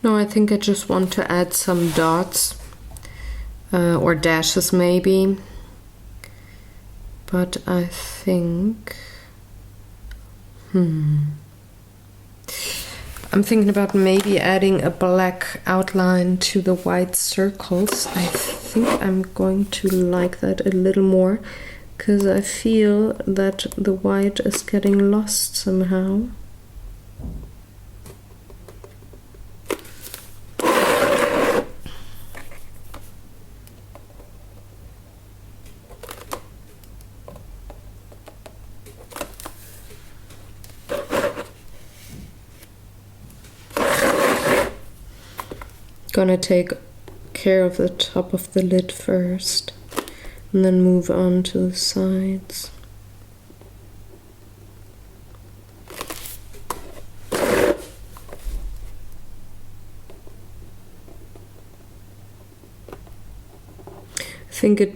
No, I think I just want to add some dots or dashes maybe. But I think... I'm thinking about maybe adding a black outline to the white circles. I think I'm going to like that a little more, because I feel that the white is getting lost somehow. Gonna take care of the top of the lid first, and then move on to the sides. I think it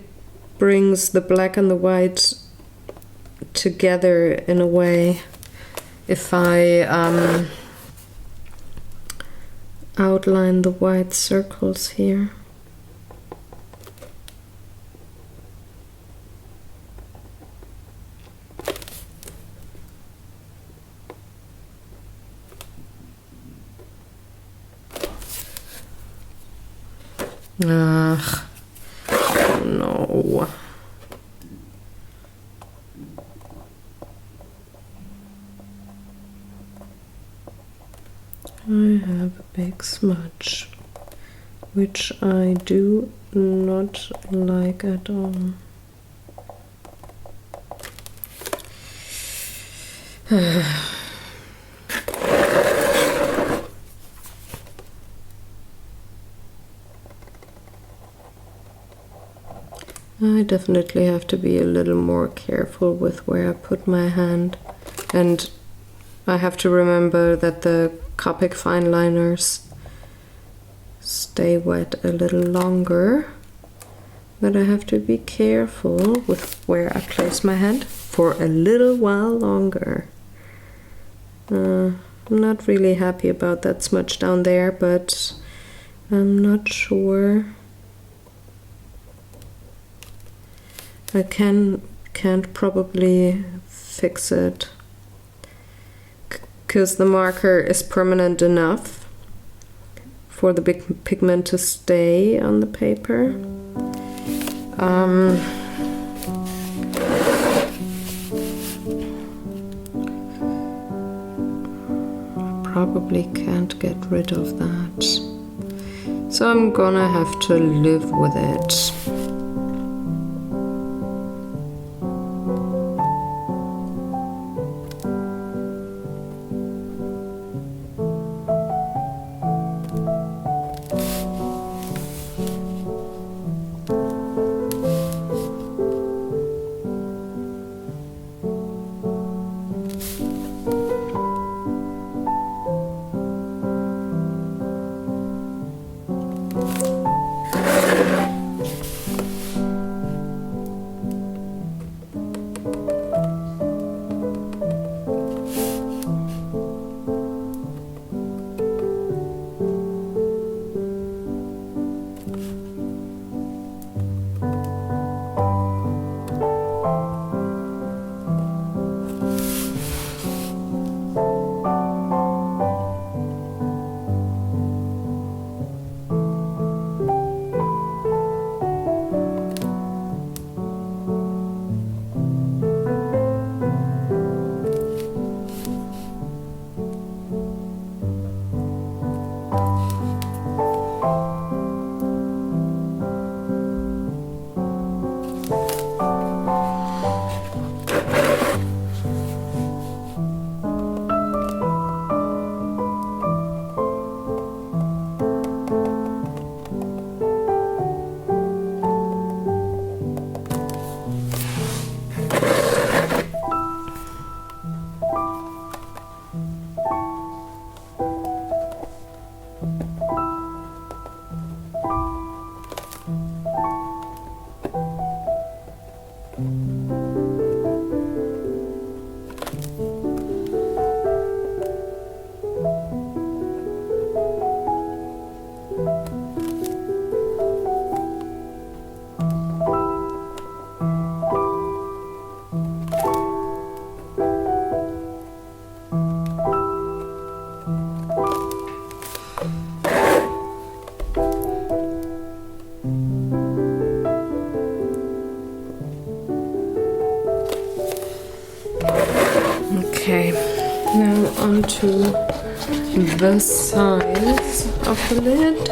brings the black and the white together in a way if I outline the white circles here. Ugh, oh no. I have a big smudge, which I do not like at all. I definitely have to be a little more careful with where I put my hand, and I have to remember that the Copic fine liners stay wet a little longer, but I have to be careful with where I place my hand for a little while longer. I'm not really happy about that smudge down there, but I'm not sure. I can't probably fix it because the marker is permanent enough for the big pigment to stay on the paper. Probably can't get rid of that, so I'm gonna have to live with it. Okay, now onto the sides of the lid.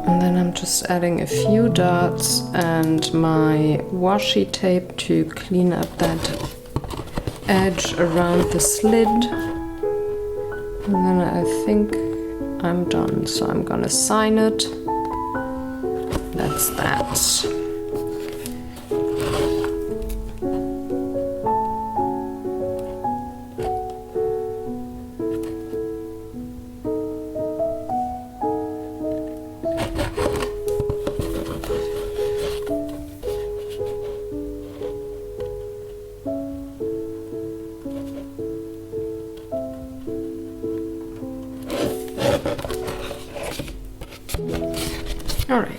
And then I'm just adding a few dots and my washi tape to clean up that edge around the slit. And then I think I'm done, so I'm gonna sign it. That's that. All right.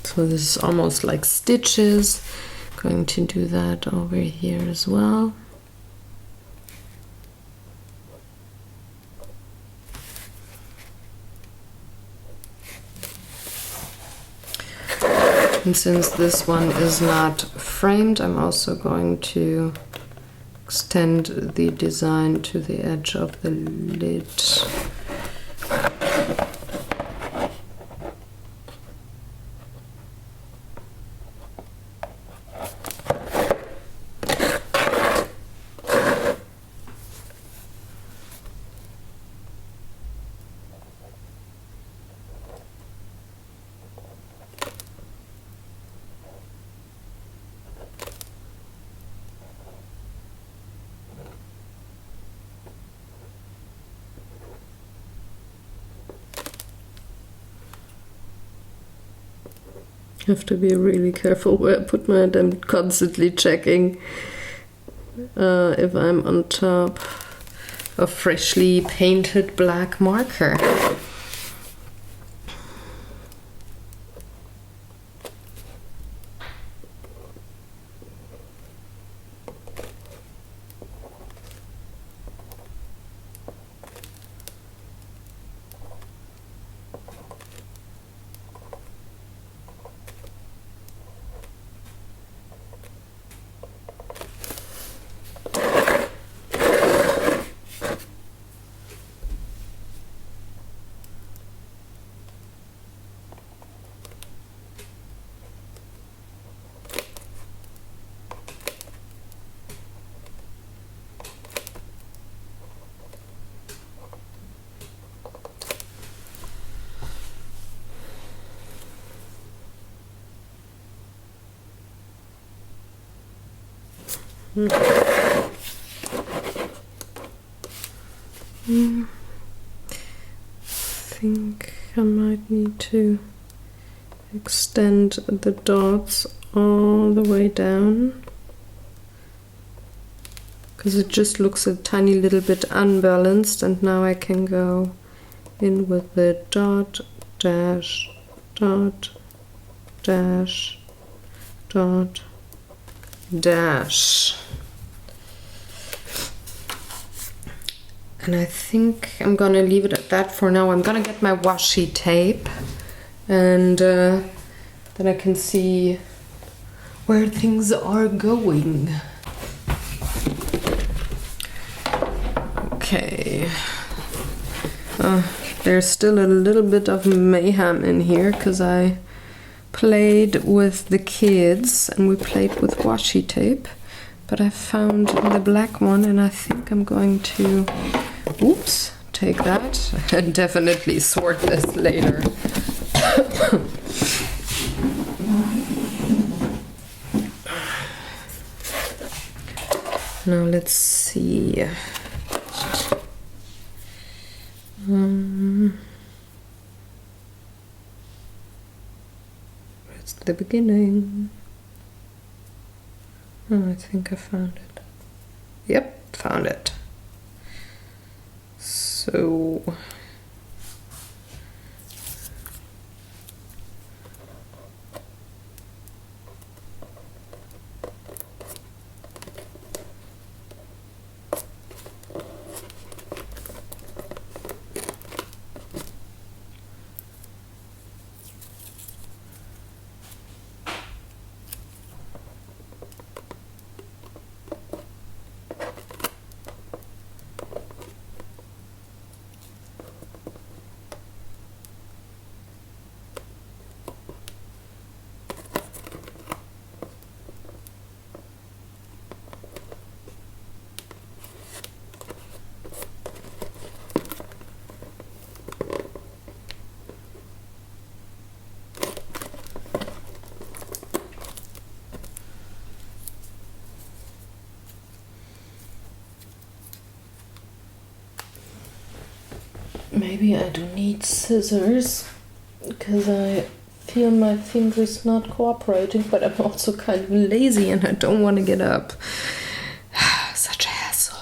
So this is almost like stitches. Going to do that over here as well. And since this one is not framed, I'm also going to extend the design to the edge of the lid. Have to be really careful where I put my. I'm constantly checking if I'm on top of freshly painted black marker. I think I might need to extend the dots all the way down, because it just looks a tiny little bit unbalanced, and now I can go in with the dot, dash, dot, dash, dot, dash. And I think I'm gonna leave it at that for now. I'm gonna get my washi tape, and then I can see where things are going. Okay. There's still a little bit of mayhem in here because I played with the kids and we played with washi tape, but I found the black one and I think I'm going to, oops, take that and definitely sort this later. Now let's see. Where's the beginning? Oh, I think I found it. Yep, found it. So maybe I do need scissors because I feel my fingers not cooperating, but I'm also kind of lazy and I don't want to get up. Such a hassle.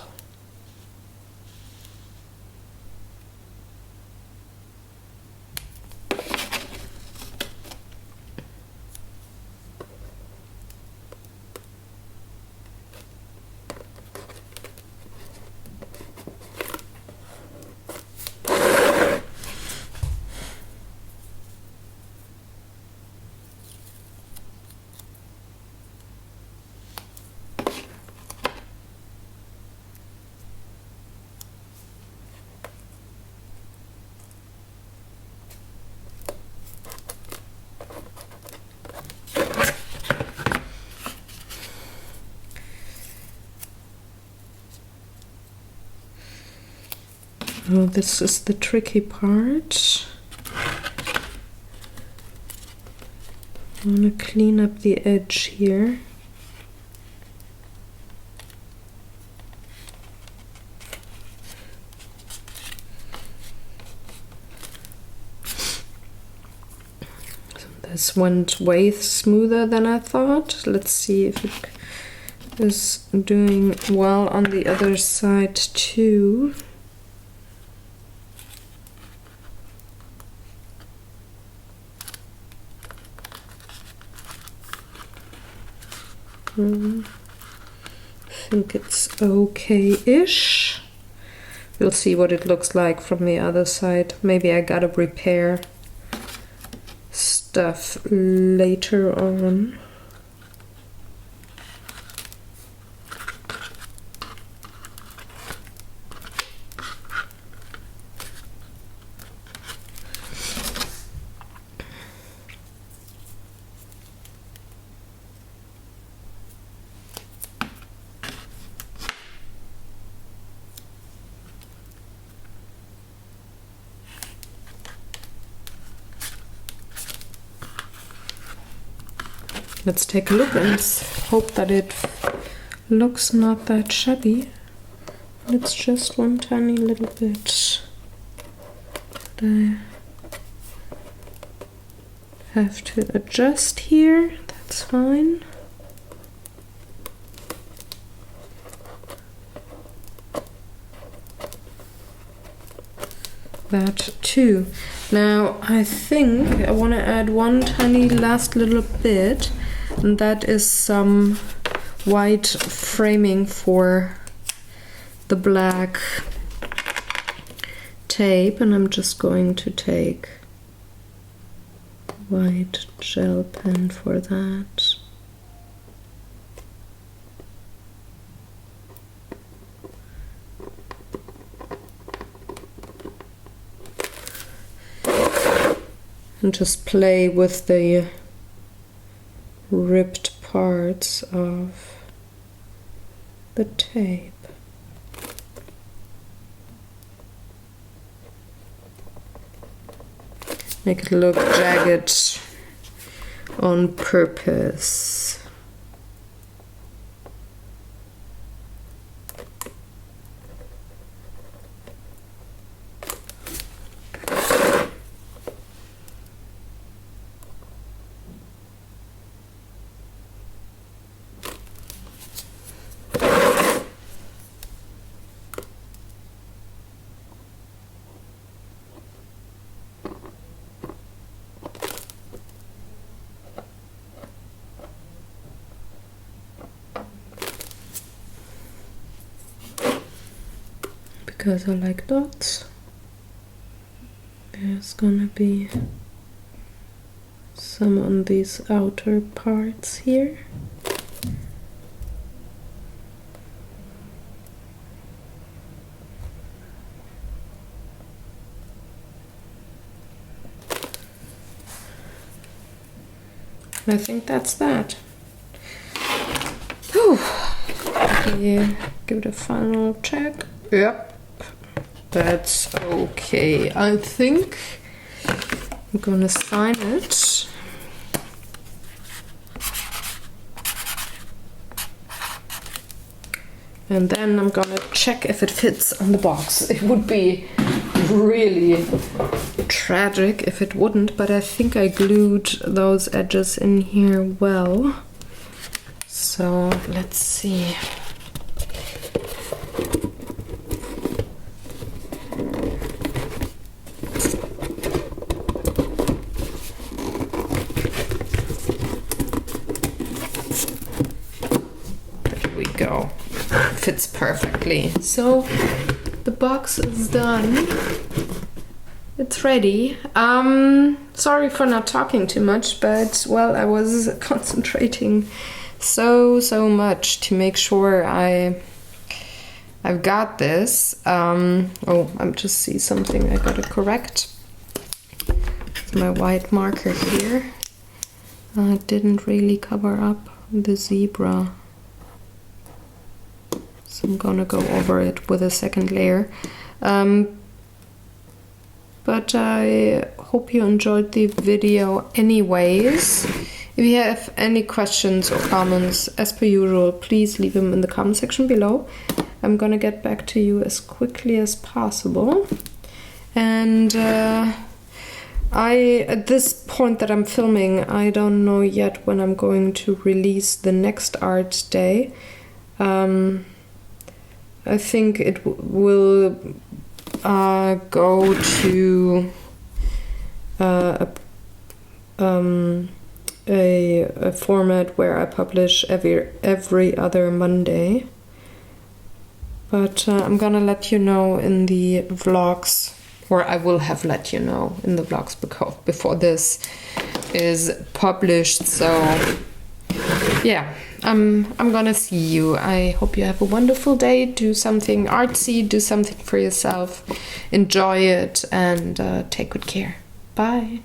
So this is the tricky part. I want to clean up the edge here. So this went way smoother than I thought. Let's see if it is doing well on the other side too. I think it's okay-ish. We'll see what it looks like from the other side. Maybe I gotta repair stuff later on. Let's take a look and hope that it looks not that shabby. It's just one tiny little bit that I have to adjust here. That's fine. That too. Now I think I want to add one tiny last little bit, and that is some white framing for the black tape, and I'm just going to take white gel pen for that. And just play with the ripped parts of the tape. Make it look jagged on purpose. Because I like dots, there's gonna be some on these outer parts here. I think that's that. Whew. Yeah, give it a final check. Yep. That's okay. I think I'm gonna sign it. And then I'm gonna check if it fits on the box. It would be really tragic if it wouldn't, but I think I glued those edges in here well. So let's see. Fits perfectly. So the box is done. It's ready. Sorry for not talking too much, but well, I was concentrating so much to make sure I've got this. Oh, I just see something I gotta correct. It's my white marker here. I didn't really cover up the zebra. So I'm gonna go over it with a second layer. but I hope you enjoyed the video anyways. If you have any questions or comments, as per usual, please leave them in the comment section below. I'm gonna get back to you as quickly as possible. And at this point that I'm filming, I don't know yet when I'm going to release the next art day. I think it will go to a format where I publish every other Monday. But I'm gonna let you know in the vlogs, or I will have let you know in the vlogs before this is published. So yeah, I'm gonna see you. I hope you have a wonderful day. Do something artsy, do something for yourself, enjoy it, and take good care. Bye.